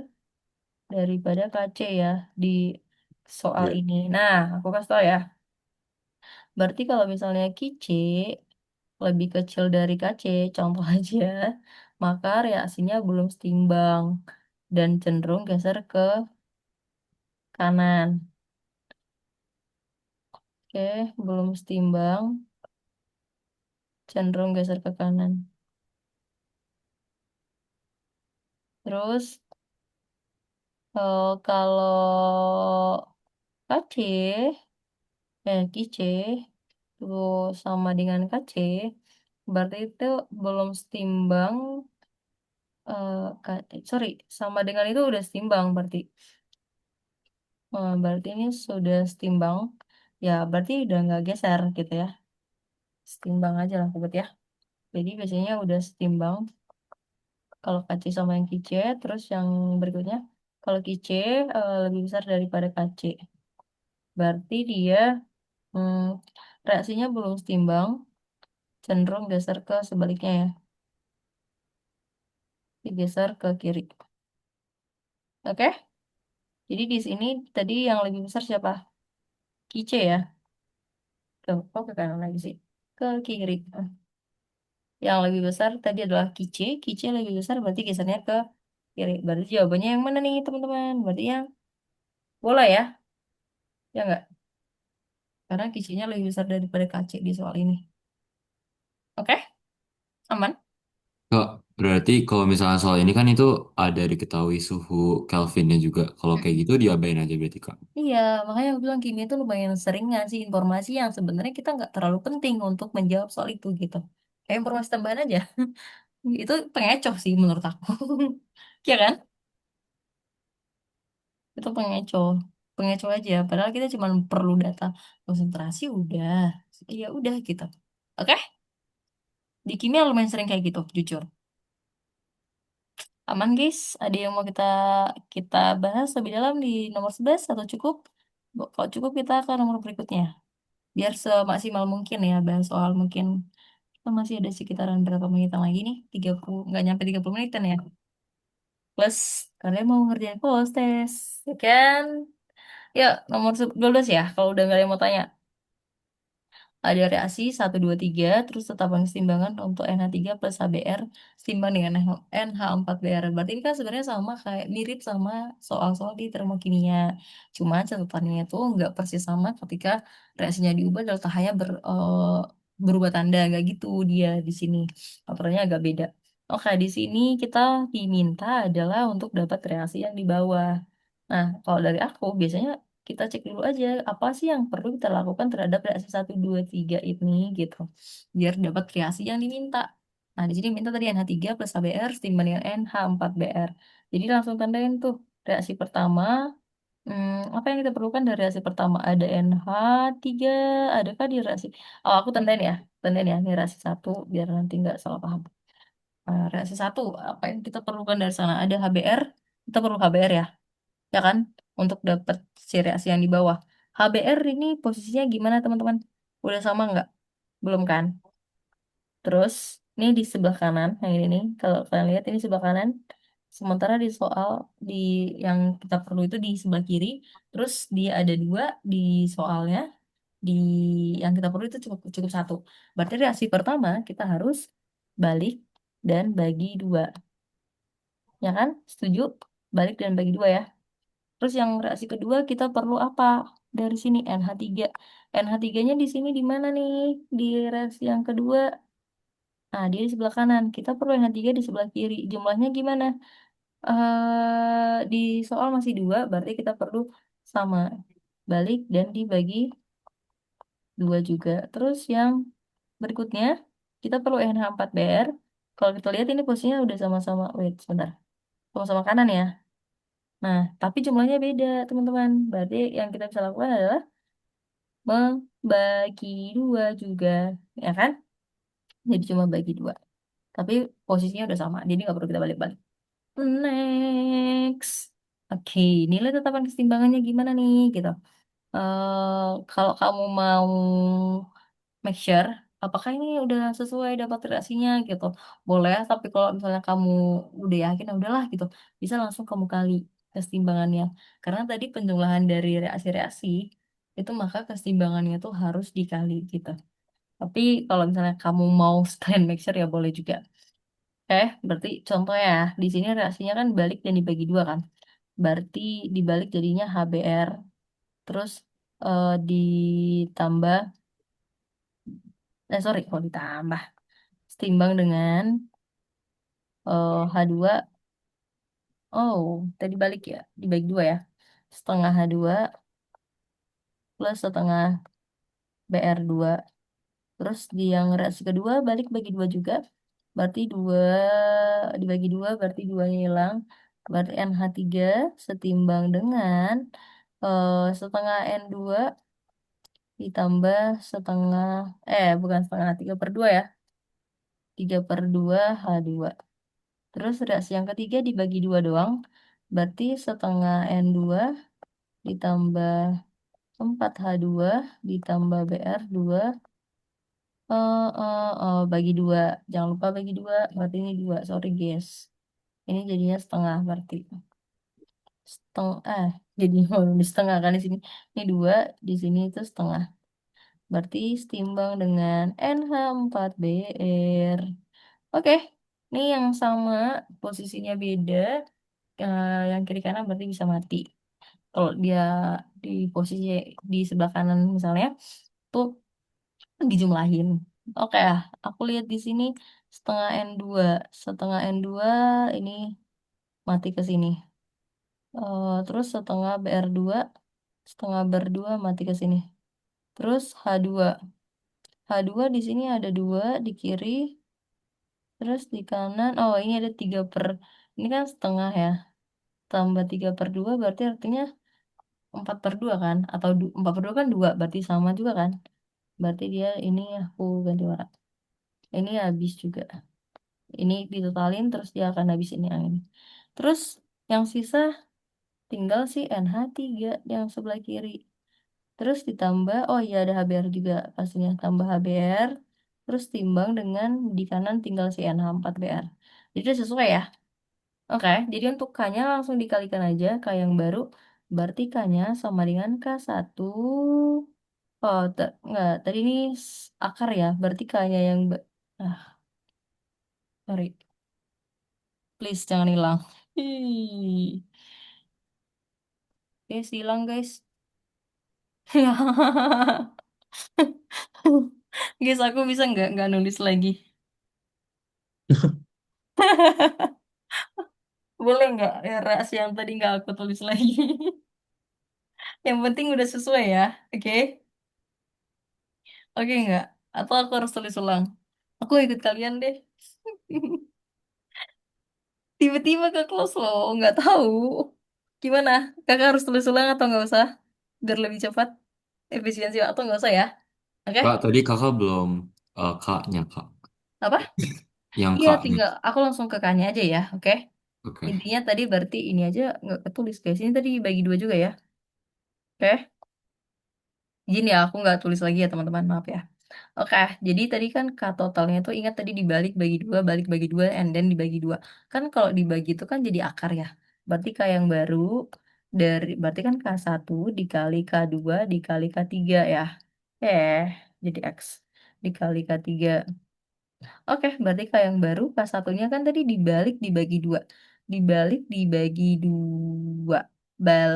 daripada KC ya di soal Iya. ini. Nah, aku kasih tau ya. Berarti kalau misalnya KC lebih kecil dari KC, contoh aja, maka reaksinya belum setimbang dan cenderung geser ke kanan. Oke, belum setimbang, cenderung geser ke kanan. Terus kalau KC, KC itu sama dengan KC, berarti itu belum setimbang, sorry, sama dengan itu udah setimbang berarti. Berarti ini sudah setimbang, ya berarti udah nggak geser gitu ya. Setimbang aja lah Bud ya. Jadi biasanya udah setimbang kalau KC sama yang KC, terus yang berikutnya, kalau KC lebih besar daripada KC. Berarti dia hmm, reaksinya belum setimbang, cenderung geser ke sebaliknya ya, digeser ke kiri. Oke? Jadi di sini tadi yang lebih besar siapa? KC ya? Kok ke kanan lagi sih? Ke kiri. Yang lebih besar tadi adalah kice. Kice lebih besar berarti gesernya ke kiri. Berarti jawabannya yang mana nih teman-teman? Berarti yang bola ya? Ya enggak? Karena kicenya lebih besar daripada kace di soal ini. Oke? Aman? Kak, berarti kalau misalnya soal ini kan itu ada diketahui suhu Kelvinnya juga. Kalau kayak gitu diabain aja berarti Kak. Iya, makanya aku bilang kimia itu lumayan sering ngasih informasi yang sebenarnya kita nggak terlalu penting untuk menjawab soal itu gitu. Kayak informasi tambahan aja. Itu pengecoh sih menurut aku. Iya kan? Itu pengecoh. Pengecoh aja. Padahal kita cuma perlu data konsentrasi udah. Ya udah gitu. Oke? Di kimia lumayan sering kayak gitu, jujur. Aman guys, ada yang mau kita kita bahas lebih dalam di nomor 11 atau cukup? Kalau cukup kita ke nomor berikutnya. Biar semaksimal mungkin ya bahas soal mungkin kita masih ada sekitaran berapa menitan lagi nih? 30, nggak nyampe 30 menitan ya. Plus kalian mau ngerjain post test, ya kan? Ya, nomor 12 ya, kalau udah nggak ada yang mau tanya. Ada reaksi 1, 2, 3 terus tetapkan kesetimbangan untuk NH3 plus HBr setimbang dengan NH4Br. Berarti ini kan sebenarnya sama kayak mirip sama soal-soal di termokimia. Cuma catatannya itu nggak persis sama ketika reaksinya diubah delta H-nya berubah tanda, nggak gitu dia di sini. Aturannya agak beda. Oke, di sini kita diminta adalah untuk dapat reaksi yang di bawah. Nah, kalau dari aku biasanya kita cek dulu aja apa sih yang perlu kita lakukan terhadap reaksi 1, 2, 3 ini gitu biar dapat reaksi yang diminta. Nah di sini minta tadi NH3 plus HBr setimbang dengan NH4Br. Jadi langsung tandain tuh reaksi pertama. Apa yang kita perlukan dari reaksi pertama? Ada NH3, adakah di reaksi? Oh aku tandain ya ini reaksi satu biar nanti nggak salah paham. Reaksi satu apa yang kita perlukan dari sana? Ada HBr, kita perlu HBr ya kan? Untuk dapat si reaksi yang di bawah. HBr ini posisinya gimana teman-teman? Udah sama nggak? Belum kan? Terus ini di sebelah kanan, yang ini nih, kalau kalian lihat ini sebelah kanan. Sementara di soal di yang kita perlu itu di sebelah kiri. Terus dia ada dua di soalnya. Di yang kita perlu itu cukup cukup satu. Berarti reaksi pertama kita harus balik dan bagi dua. Ya kan? Setuju? balik dan bagi dua ya. Terus yang reaksi kedua kita perlu apa? Dari sini NH3. NH3-nya di sini di mana nih? Di reaksi yang kedua. Nah, dia di sebelah kanan. Kita perlu NH3 di sebelah kiri. Jumlahnya gimana? Di soal masih dua, berarti kita perlu sama. Balik dan dibagi dua juga. Terus yang berikutnya, kita perlu NH4Br. Kalau kita lihat ini posisinya udah sama-sama, wait sebentar. Sama-sama kanan ya. Nah, tapi jumlahnya beda, teman-teman. Berarti yang kita bisa lakukan adalah membagi dua juga, ya kan? Jadi cuma bagi dua. Tapi posisinya udah sama, jadi nggak perlu kita balik-balik. Next. Oke, nilai tetapan keseimbangannya gimana nih, gitu. Kalau kamu mau make sure apakah ini udah sesuai dapat reaksinya gitu, boleh. Tapi kalau misalnya kamu udah yakin, ya udahlah gitu, bisa langsung kamu kali keseimbangannya. Karena tadi penjumlahan dari reaksi-reaksi itu, maka keseimbangannya tuh harus dikali gitu. Tapi kalau misalnya kamu mau sekalian make sure ya boleh juga. Berarti contoh ya, di sini reaksinya kan balik dan dibagi dua kan. Berarti dibalik jadinya HBr, terus ditambah, sorry, kalau ditambah, setimbang dengan H2. Oh, tadi balik ya, dibagi dua ya. Setengah H2 plus setengah Br2. Terus di yang reaksi kedua balik bagi dua juga. Berarti dua dibagi dua, berarti duanya hilang. Berarti NH3 setimbang dengan setengah N2 ditambah setengah, bukan setengah, 3/2 ya. 3/2 H2. Terus reaksi yang ketiga dibagi dua doang. Berarti setengah N2 ditambah 4H2 ditambah Br2, bagi dua. Jangan lupa bagi dua. Berarti ini dua. Sorry guys. Ini jadinya setengah berarti. Setengah, jadi mau di setengah kan di sini. Ini dua, di sini itu setengah. Berarti setimbang dengan NH4Br. Oke, ini yang sama posisinya beda. Yang kiri kanan berarti bisa mati. Kalau dia di posisi di sebelah kanan misalnya, tuh dijumlahin. Oke, aku lihat di sini setengah N2. Setengah N2 ini mati ke sini. Terus setengah berdua mati ke sini. Terus H2. H2 di sini ada dua di kiri, terus di kanan. Oh, ini ada ini kan setengah ya. Tambah 3/2 berarti artinya 4/2 kan? Atau 4/2 kan dua, berarti sama juga kan? Berarti dia ini, aku ganti warna. Ini habis juga. Ini ditotalin terus dia akan habis ini yang ini. Terus yang sisa tinggal si NH3 yang sebelah kiri. Terus ditambah, oh iya ada HBr juga pastinya. Tambah HBr, terus timbang dengan di kanan tinggal si NH4Br. Jadi udah sesuai ya. Oke, jadi untuk K-nya langsung dikalikan aja, K yang baru. Berarti K-nya sama dengan K1. Oh, enggak, tadi ini akar ya. Berarti K-nya yang... sorry. Please jangan hilang. Ih. Guys, hilang guys. Guys, aku bisa nggak nulis lagi? Boleh nggak ya rahasia yang tadi nggak aku tulis lagi? Yang penting udah sesuai ya, oke? Oke nggak? Atau aku harus tulis ulang? Aku ikut kalian deh. Tiba-tiba ke close loh, nggak tahu. Gimana? Kakak harus tulis ulang atau nggak usah? Biar lebih cepat, efisiensi atau nggak usah ya? Oke? Kak, tadi kakak belum Kak-nya, Kak. Apa? Yang Iya, Kak-nya. tinggal aku langsung ke K-nya aja ya, oke? Oke. Intinya tadi berarti ini aja nggak ketulis guys. Ini tadi bagi dua juga ya, oke? Izin ya, aku nggak tulis lagi ya teman-teman, maaf ya. Oke, jadi tadi kan K totalnya tuh ingat tadi dibalik bagi dua, balik bagi dua, and then dibagi dua. Kan kalau dibagi itu kan jadi akar ya. Berarti K yang baru, berarti kan K1 dikali K2 dikali K3 ya. Eh, jadi X dikali K3. Oke, berarti K yang baru, K1-nya kan tadi dibalik dibagi dua. dibalik dibagi dua. Bal,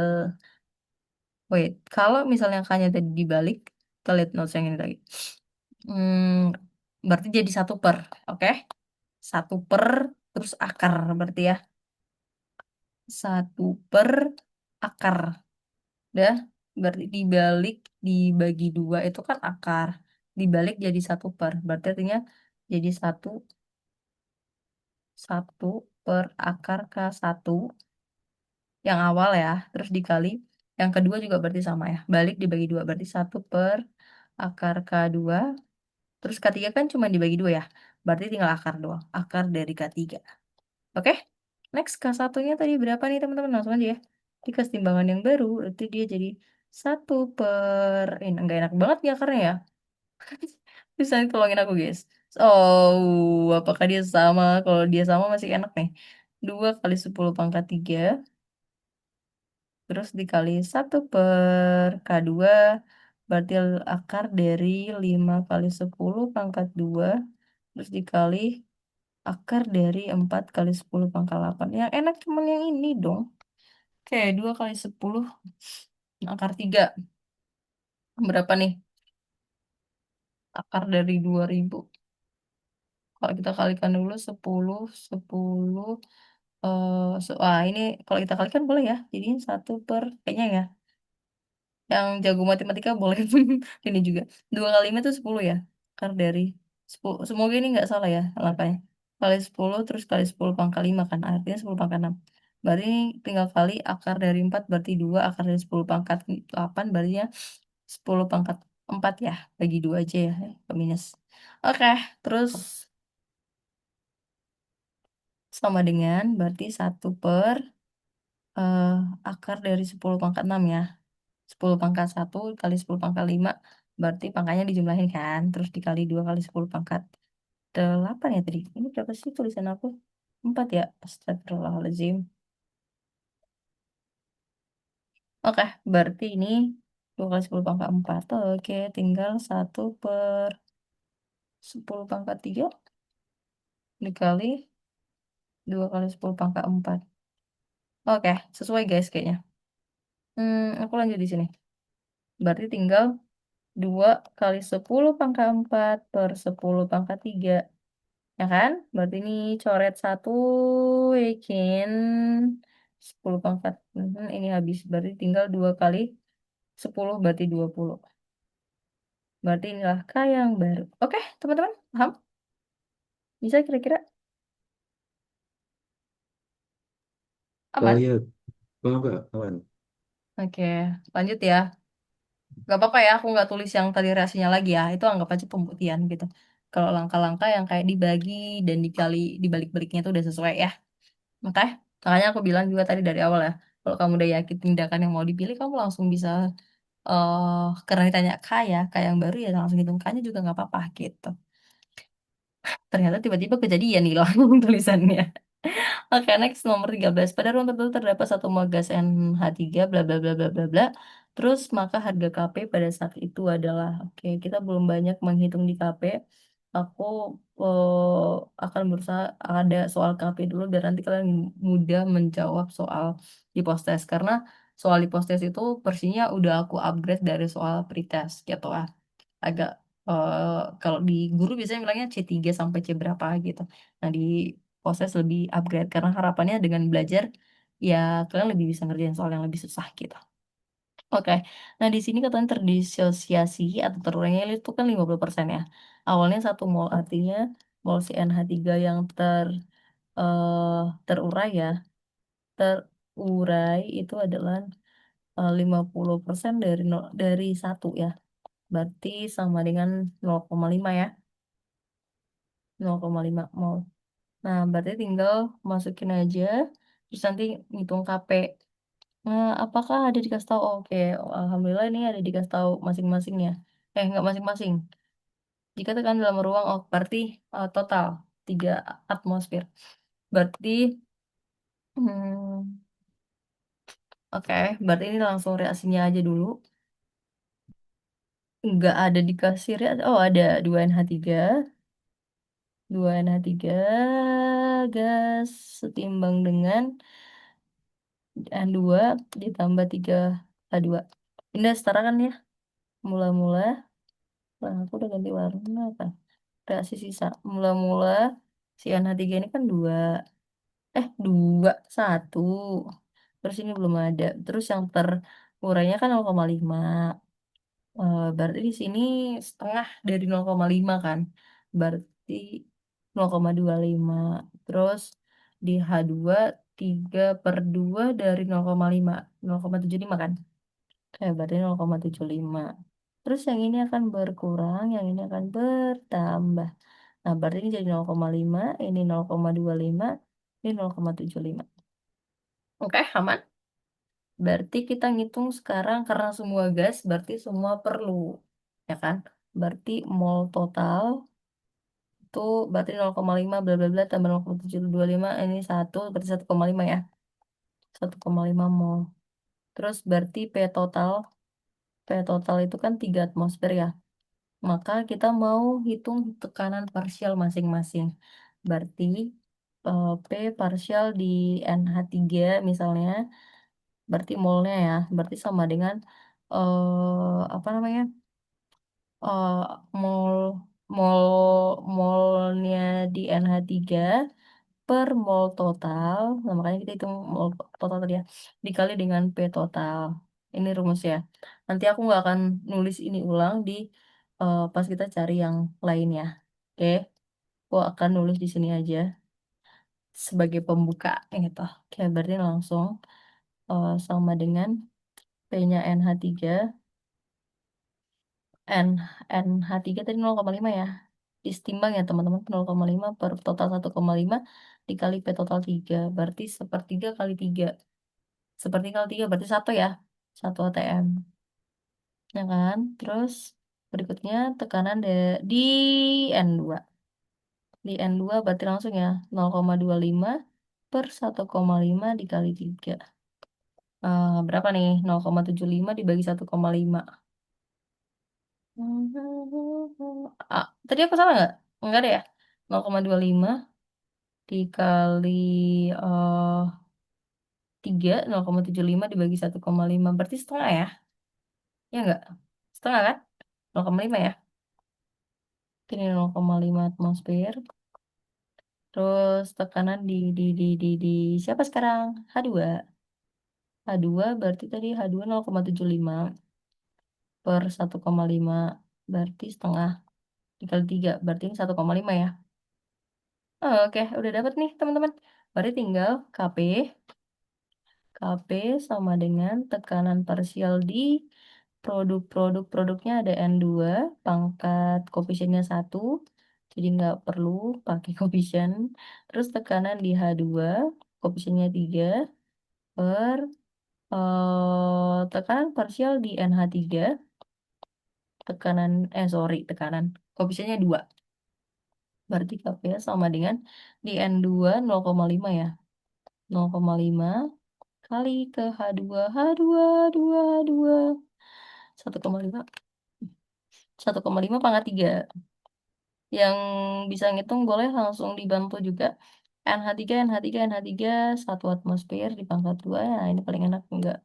wait, kalau misalnya angkanya tadi dibalik, kita lihat notes yang ini lagi. Berarti jadi satu per, oke? Satu per, terus akar berarti ya. Satu per akar. Udah, berarti dibalik dibagi dua itu kan akar. Dibalik jadi satu per. Berarti artinya jadi satu per akar k satu yang awal ya. Terus dikali yang kedua juga berarti sama ya. Balik dibagi dua berarti satu per akar k dua. Terus k tiga kan cuma dibagi dua ya. Berarti tinggal akar doang. Akar dari k tiga. Oke? Next k satunya tadi berapa nih teman-teman? Langsung aja ya. Dikasih timbangan yang baru. Berarti dia jadi satu per... Ini nggak enak banget ya akarnya ya. Bisa tolongin aku guys. Oh, apakah dia sama? Kalau dia sama masih enak nih. 2 kali 10 pangkat 3. Terus dikali satu per K2. Berarti akar dari 5 kali 10 pangkat 2. Terus dikali akar dari 4 kali 10 pangkat 8. Yang enak cuma yang ini dong. Oke, 2 kali 10 akar 3. Berapa nih? Akar dari 2000. Kalau kita kalikan dulu 10 wah ini kalau kita kalikan boleh ya. Jadi satu per, kayaknya ya. Yang jago matematika boleh ini juga. 2 kali 5 itu 10 ya. Akar dari 10. Semoga ini nggak salah ya langkahnya. Kali 10 terus kali 10 pangkat 5 kan. Artinya 10 pangkat 6. Berarti ini tinggal kali akar dari 4 berarti 2. Akar dari 10 pangkat 8 berarti ya 10 pangkat 4 ya. Bagi 2 aja ya. Ke minus. Oke. Terus sama dengan berarti satu per eh, akar dari 10 pangkat 6 ya. 10 pangkat 1 kali 10 pangkat 5 berarti pangkatnya dijumlahin kan. Terus dikali 2 kali 10 pangkat 8 ya tadi. Ini berapa sih tulisan aku? 4 ya. Astagfirullahaladzim. Oke, berarti ini 2 kali 10 pangkat 4. Oke, tinggal satu per 10 pangkat 3 dikali 2 kali 10 pangkat 4. Oke, sesuai guys kayaknya. Aku lanjut di sini. Berarti tinggal 2 kali 10 pangkat 4 per 10 pangkat 3. Ya kan? Berarti ini coret satu, bikin 10 pangkat. Ini habis. Berarti tinggal 2 kali 10 berarti 20. Berarti inilah K yang baru. Oke, teman-teman. Paham? Bisa kira-kira Oh aman? iya, enggak, aman. Oke, lanjut ya. Gak apa-apa ya, aku nggak tulis yang tadi reaksinya lagi ya. Itu anggap aja pembuktian gitu. Kalau langkah-langkah yang kayak dibagi dan dikali dibalik-baliknya itu udah sesuai ya. Oke, makanya aku bilang juga tadi dari awal ya. Kalau kamu udah yakin tindakan yang mau dipilih, kamu langsung bisa karena ditanya K ya, K yang baru ya langsung hitung K-nya juga nggak apa-apa gitu. Ternyata tiba-tiba kejadian nih loh tulisannya. Oke, next nomor 13. Pada ruang tertutup terdapat satu mol gas NH3 bla bla bla bla bla bla. Terus maka harga KP pada saat itu adalah, oke, kita belum banyak menghitung di KP. Aku akan berusaha ada soal KP dulu biar nanti kalian mudah menjawab soal di post-test. Karena soal di post-test itu versinya udah aku upgrade dari soal pretest gitu lah. Agak kalau di guru biasanya bilangnya C3 sampai C berapa gitu. Nah, di proses lebih upgrade karena harapannya dengan belajar ya kalian lebih bisa ngerjain soal yang lebih susah gitu. Oke. Nah, di sini katanya terdisosiasi atau terurainya itu kan 50% ya. Awalnya satu mol artinya mol CNH3 yang terurai ya. Terurai itu adalah 50% dari dari satu ya. Berarti sama dengan 0,5 ya. 0,5 mol. Nah, berarti tinggal masukin aja. Terus nanti ngitung KP. Nah, apakah ada dikasih tahu? Oke, Alhamdulillah ini ada dikasih tahu masing-masing ya. Nggak masing-masing. Jika tekan dalam ruang, oh berarti total 3 atmosfer. Berarti, hmm, oke, berarti ini langsung reaksinya aja dulu. Nggak ada dikasih reaksi. Oh, ada 2NH3. 2NH3 gas setimbang dengan N2 ditambah 3H2. Ini setara kan ya? Mula-mula, nah, aku udah ganti warna apa? Reaksi sisa. Mula-mula si NH3 ini kan 2. 2, 1. Terus ini belum ada. Terus yang terurainya kan 0,5. Berarti di sini setengah dari 0,5 kan. Berarti 0,25. Terus di H2 3 per 2 dari 0,5. 0,75 kan. Oke, berarti 0,75. Terus yang ini akan berkurang, yang ini akan bertambah. Nah, berarti ini jadi 0,5, ini 0,25, ini 0,75. Oke, aman. Berarti kita ngitung sekarang karena semua gas, berarti semua perlu. Ya kan? Berarti mol total itu berarti 0,5 bla bla bla tambah 0,725 ini 1 berarti 1,5 ya. 1,5 mol. Terus berarti P total itu kan 3 atmosfer ya. Maka kita mau hitung tekanan parsial masing-masing. Berarti P parsial di NH3 misalnya, berarti molnya ya, berarti sama dengan apa namanya? eh mol mol molnya di NH3 per mol total. Nah, makanya kita hitung mol total tadi ya, dikali dengan P total. Ini rumus ya. Nanti aku nggak akan nulis ini ulang di pas kita cari yang lainnya. Oke, aku akan nulis di sini aja sebagai pembuka gitu. Oke, berarti langsung sama dengan P-nya NH3 N NH3 tadi 0,5 ya. Ditimbang ya teman-teman 0,5 per total 1,5 dikali P total 3. Berarti sepertiga kali 3. Sepertiga kali 3 berarti 1 ya. 1 atm. Ya kan? Terus berikutnya tekanan di N2. Di N2 berarti langsung ya 0,25 per 1,5 dikali 3. Berapa nih? 0,75 dibagi 1,5. Tadi aku salah nggak? Enggak deh ya. 0,25 dikali eh 3, 0,75 dibagi 1,5. Berarti setengah ya? Ya enggak? Setengah kan? 0,5 ya? Ini 0,5 atmosfer. Terus tekanan di siapa sekarang? H2. H2 berarti tadi H2 0,75 per 1,5. Berarti setengah dikali 3. Berarti ini 1,5 ya? Oh, oke, udah dapat nih teman-teman. Berarti tinggal KP sama dengan tekanan parsial di produknya ada N2, pangkat koefisiennya 1, jadi nggak perlu pakai koefisien. Terus tekanan di H2, koefisiennya 3, per tekanan parsial di NH3, tekanan, koefisiennya 2. Berarti KP sama dengan di N2 0,5 ya. 0,5 kali ke H2, H2, H2, H2. 1,5. 1,5 pangkat 3. Yang bisa ngitung boleh langsung dibantu juga. NH3, NH3, NH3, 1 atmosfer di pangkat 2. Ya, ini paling enak. Enggak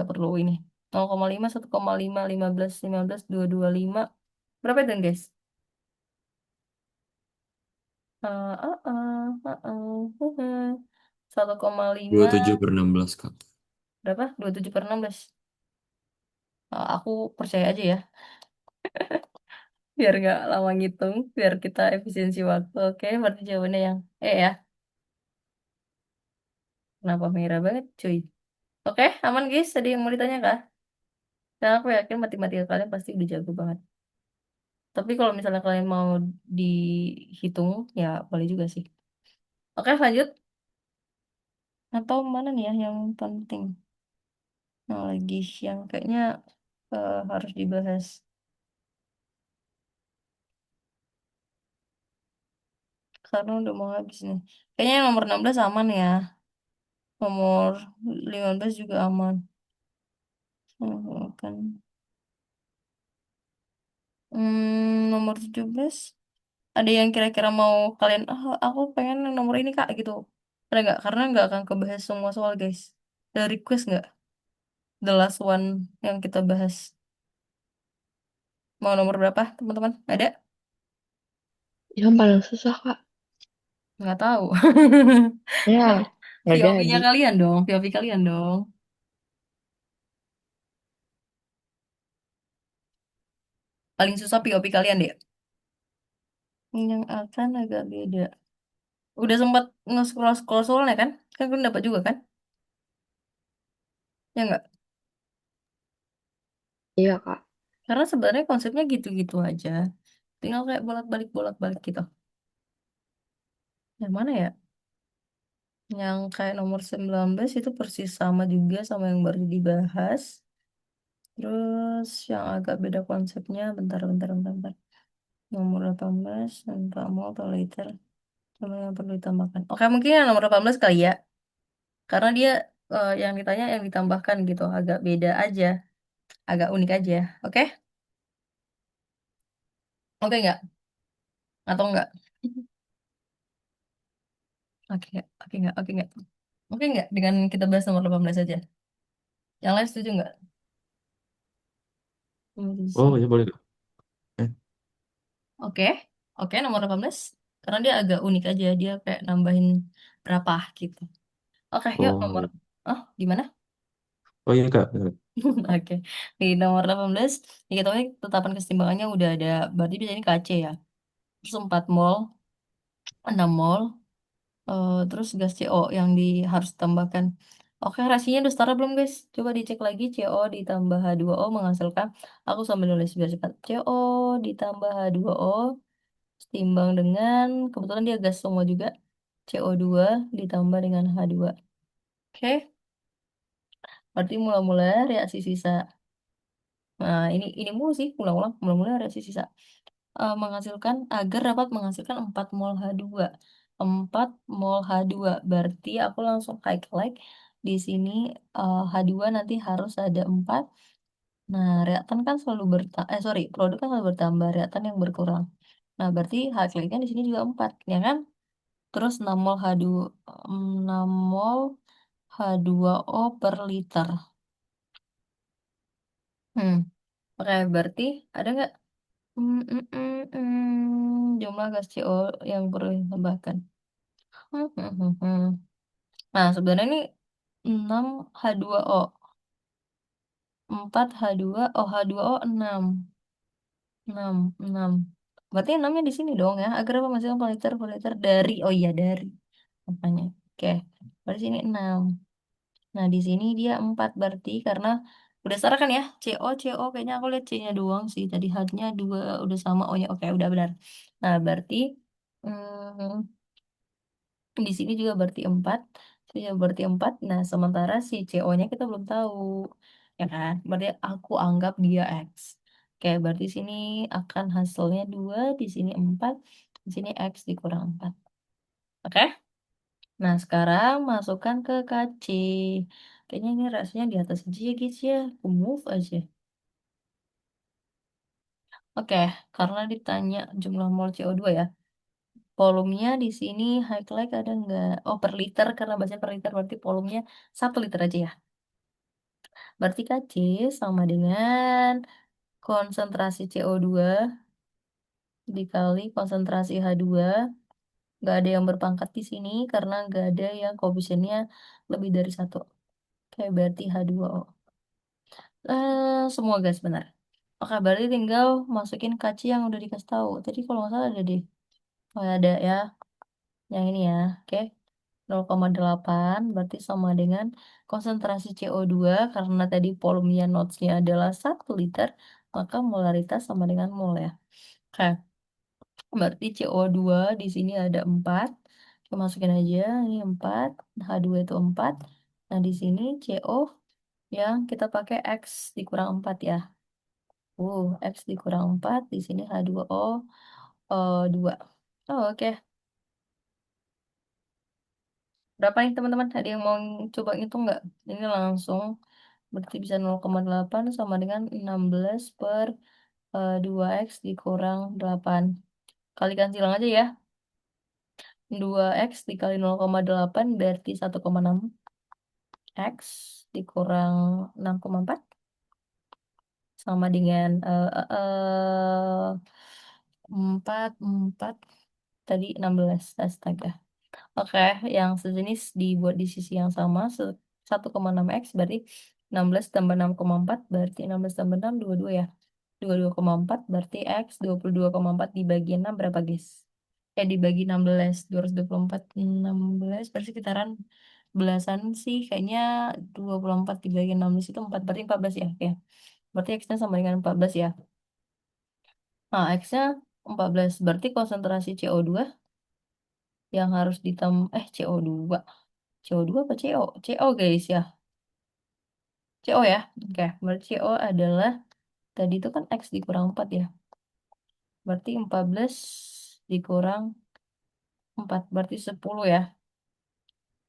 perlu ini. 0,5, 1,5, 15, 15, 225. Berapa itu, guys? Eh, eh, eh, 1,5. 27/16 Kak. Berapa? 27/16. Aku percaya aja ya. Biar nggak lama ngitung. Biar kita efisiensi waktu. Oke, berarti jawabannya yang ya. Kenapa merah banget, cuy? Oke, aman guys. Tadi yang mau ditanya kah? Dan aku yakin matematika kalian pasti udah jago banget. Tapi kalau misalnya kalian mau dihitung, ya boleh juga sih. Oke, lanjut. Atau mana nih ya yang penting? Yang lagi yang kayaknya harus dibahas. Karena udah mau habis nih. Kayaknya yang nomor 16 aman ya. Nomor 15 juga aman. Kan. Nomor 17. Ada yang kira-kira mau kalian, aku pengen yang nomor ini Kak gitu. Ada nggak? Karena nggak akan kebahas semua soal guys. Ada request nggak? The last one yang kita bahas. Mau nomor berapa teman-teman? Ada? Yang paling susah, Kak. Nggak tahu. Ya, nggak POV-nya jadi. kalian dong, POV kalian dong. Paling susah POV kalian deh. Yang akan agak beda. Udah sempat nge-scroll-scroll soalnya kan? Kan kalian dapat juga kan? Ya nggak? Iya, Kak. Karena sebenarnya konsepnya gitu-gitu aja. Tinggal kayak bolak-balik gitu. Yang mana ya? Yang kayak nomor 19 itu persis sama juga sama yang baru dibahas. Terus yang agak beda konsepnya, bentar. Nomor 18, tanpa mau atau later. Sama yang perlu ditambahkan. Oke, mungkin yang nomor 18 kali ya. Karena dia yang ditanya yang ditambahkan gitu. Agak beda aja. Agak unik aja. Oke? Oke nggak? Atau nggak? Oke nggak? Oke nggak dengan kita bahas nomor 18 aja? Yang lain setuju nggak? Oh Bisa. ya boleh Kak. Eh, Oke, oke nomor 18. Karena dia agak unik aja, dia kayak nambahin berapa gitu. Oke, yuk oh nomor. ya. Oh, gimana? Oh iya Kak. Benar. Oke, di nomor 18, ya kita tahu tetapkan kesetimbangannya udah ada, berarti bisa ini KC ya. Terus 4 mol, 6 mol, terus gas CO yang harus ditambahkan. Oke, rasinya udah setara belum guys? Coba dicek lagi CO ditambah H2O menghasilkan, aku sambil nulis biar cepat. CO ditambah H2O setimbang dengan, kebetulan dia gas semua juga, CO2 ditambah dengan H2. Oke, berarti mula-mula reaksi sisa. Nah, ini mulu sih, mula-mula reaksi sisa. Menghasilkan, agar dapat menghasilkan 4 mol H2. 4 mol H2. Berarti aku langsung highlight di sini, H2 nanti harus ada 4. Nah, reaktan kan selalu sorry, produk kan selalu bertambah, reaktan yang berkurang. Nah, berarti highlightnya di sini juga 4, ya kan? Terus 6 mol H2, 6 mol H2O per liter. Hmm. Oke, berarti ada nggak jumlah gas CO yang perlu ditambahkan? Nah, sebenarnya ini 6 H2O, 4 H2, oh H2O 6, 6. Berarti 6-nya di sini dong ya, agar apa masih per liter dari, oh iya dari, makanya. Oke, berarti sini 6. Nah, di sini dia 4 berarti karena berdasarkan ya, CO, kayaknya aku lihat C-nya doang sih. Tadi H-nya 2 udah sama, oh ya oke udah benar. Nah, berarti hmm, di sini juga berarti 4. Sini juga berarti 4. Nah, sementara si CO-nya kita belum tahu. Ya kan? Berarti aku anggap dia X. Oke, berarti sini akan hasilnya 2, di sini 4, di sini X dikurang 4. Oke? Nah, sekarang masukkan ke KC. Kayaknya ini rasanya di atas aja ya guys ya. Aku move aja. Oke, karena ditanya jumlah mol CO2 ya. Volumenya di sini highlight ada nggak? Oh, per liter. Karena baca per liter berarti volumenya 1 liter aja ya. Berarti KC sama dengan konsentrasi CO2 dikali konsentrasi H2. Nggak ada yang berpangkat di sini karena nggak ada yang koefisiennya lebih dari 1. Oke, berarti H2O. Semua gas benar. Oke, berarti tinggal masukin kaci yang udah dikasih tahu. Tadi kalau nggak salah ada deh. Oh, ya, ada ya. Yang ini ya. Oke. 0,8 berarti sama dengan konsentrasi CO2 karena tadi volumenya notes-nya adalah 1 liter, maka molaritas sama dengan mol ya. Oke. Berarti CO2 di sini ada 4. Kita masukin aja ini 4, H2 itu 4. Nah, di sini CO yang kita pakai X dikurang 4 ya. X dikurang 4, di sini H2O 2. Oh, oke. Berapa nih teman-teman? Ada yang mau coba ngitung nggak? Ini langsung berarti bisa 0,8 sama dengan 16 per 2X dikurang 8. Kalikan silang aja ya. 2x dikali 0,8 berarti 1,6. X dikurang 6,4 sama dengan 4 4 tadi 16. Astaga. Oke, yang sejenis dibuat di sisi yang sama. 1,6x berarti 16 tambah 6,4 berarti 16 tambah 6 22 ya. 22,4 berarti X 22,4 dibagi 6 berapa guys? Dibagi 16, 224, 16 berarti sekitaran belasan sih. Kayaknya 24 dibagi 16 itu 4, berarti 14 ya. Ya. Berarti X-nya sama dengan 14 ya. Nah, X-nya 14, berarti konsentrasi CO2 yang harus CO2. CO2 apa CO? CO guys ya. CO ya. Oke, berarti CO adalah tadi itu kan X dikurang 4 ya. Berarti 14 dikurang 4 berarti 10 ya.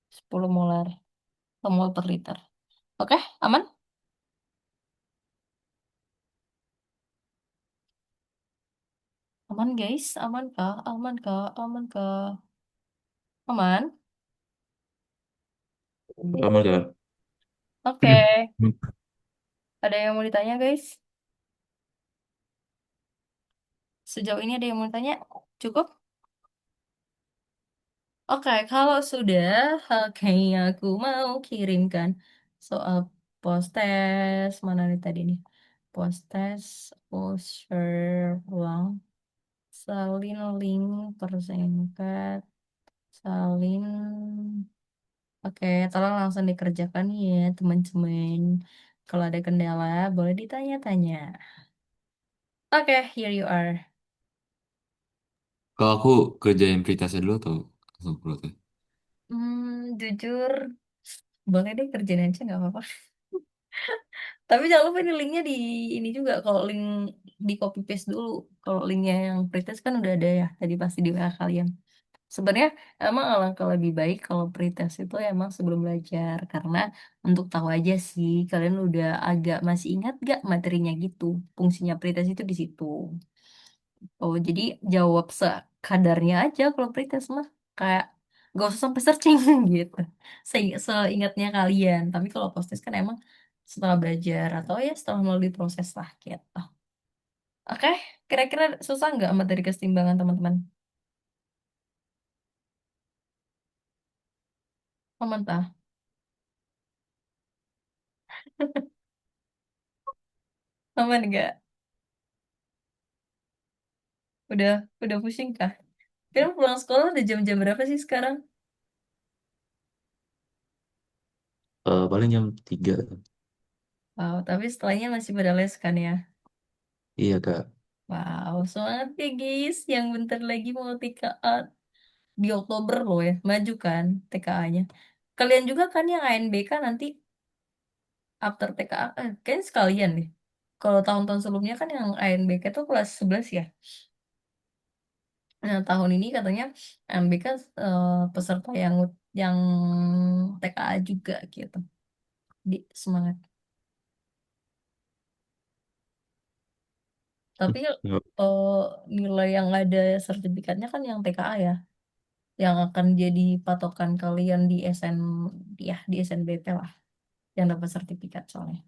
10 molar atau mol per liter. Oke, aman? Aman guys, aman kah? Aman kah? Aman kah? Aman? Aman gak? Oke, ada yang mau ditanya guys? Sejauh ini ada yang mau ditanya? Cukup? Oke, kalau sudah, oke, aku mau kirimkan soal post test. Mana nih tadi nih? Post test, share ulang, salin link, persingkat, salin. Oke, tolong langsung dikerjakan ya, teman-teman. Kalau ada kendala, boleh ditanya-tanya. Oke, here you are. Kalau aku kerjain pretestnya dulu atau langsung upload ya? Jujur, boleh deh kerjain aja, nggak apa-apa. Tapi jangan lupa ini linknya di ini juga. Kalau link di copy paste dulu. Kalau linknya yang pretest kan udah ada ya. Tadi pasti di WA kalian. Sebenarnya emang alangkah lebih baik kalau pretest itu emang sebelum belajar. Karena untuk tahu aja sih kalian udah agak masih ingat gak materinya gitu. Fungsinya pretest itu di situ. Oh jadi jawab sekadarnya aja kalau pretest mah. Kayak gak usah sampai searching gitu. Seingatnya kalian. Tapi kalau post test kan emang setelah belajar atau ya setelah melalui proses lah gitu. Oke, kira-kira susah nggak materi kesetimbangan teman-teman? Aman tah? Aman nggak? Udah, udah pusing kah? Kalian pulang sekolah udah jam-jam berapa sih sekarang? Paling jam 3. Wow, tapi setelahnya masih pada les kan ya? Iya, Kak. Wow, semangat ya guys. Yang bentar lagi mau TKA di Oktober loh ya. Maju kan TKA-nya. Kalian juga kan yang ANBK nanti after TKA, kayaknya sekalian deh. Kalau tahun-tahun sebelumnya kan yang ANBK tuh kelas 11 ya. Nah, tahun ini katanya ANBK peserta yang TKA juga gitu. Di semangat. Tapi Nggak. eh, nilai yang ada sertifikatnya kan yang TKA ya, yang akan jadi patokan kalian di ya di SNBP lah, yang dapat sertifikat soalnya,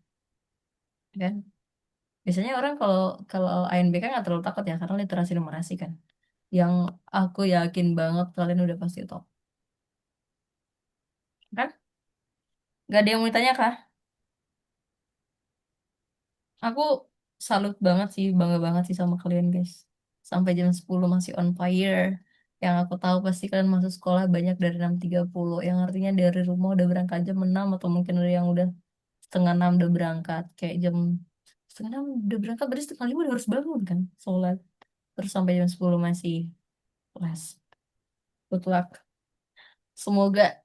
kan? Biasanya orang kalau kalau ANBK nggak terlalu takut ya karena literasi numerasi kan, yang aku yakin banget kalian udah pasti top, kan? Gak ada yang mau ditanya kah? Aku salut banget sih, bangga banget sih sama kalian guys. Sampai jam 10 masih on fire. Yang aku tahu pasti kalian masuk sekolah banyak dari 6.30. Yang artinya dari rumah udah berangkat jam 6 atau mungkin ada yang udah setengah 6 udah berangkat. Kayak jam setengah 6 udah berangkat berarti setengah 5 udah harus bangun kan. Sholat. Terus sampai jam 10 masih kelas. Good luck. Semoga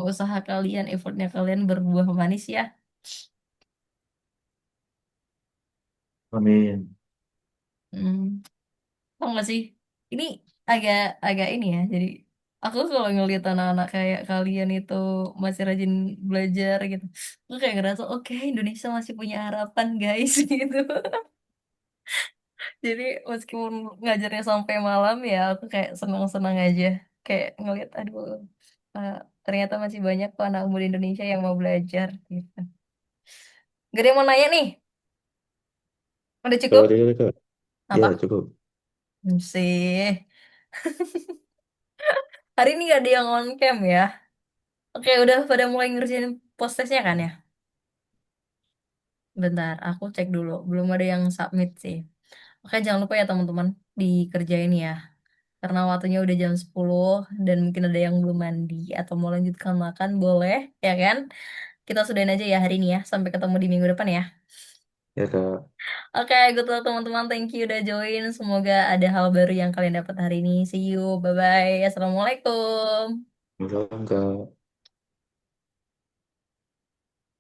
usaha kalian, effortnya kalian berbuah manis ya. Amin. Hmm. Tau gak sih? Ini agak agak ini ya. Jadi aku kalau ngeliat anak-anak kayak kalian itu masih rajin belajar gitu, aku kayak ngerasa oke Indonesia masih punya harapan guys gitu. Jadi meskipun ngajarnya sampai malam ya, aku kayak senang-senang aja. Kayak ngeliat, aduh, eh, ternyata masih banyak kok anak muda Indonesia yang mau belajar gitu. Gak ada yang mau nanya nih? Udah Kalau cukup? dia Kak, ya Apa? cukup. Sih. Hari ini gak ada yang on cam ya. Oke, udah pada mulai ngerjain post testnya kan ya? Bentar, aku cek dulu. Belum ada yang submit sih. Oke, jangan lupa ya teman-teman, dikerjain ya. Karena waktunya udah jam 10 dan mungkin ada yang belum mandi atau mau lanjutkan makan, boleh, ya kan? Kita sudahin aja ya hari ini ya. Sampai ketemu di minggu depan ya. Ya Kak, Oke, good luck teman-teman. Thank you udah join. Semoga ada hal baru yang kalian dapat hari ini. See you. Bye-bye. Assalamualaikum. masalah Kak.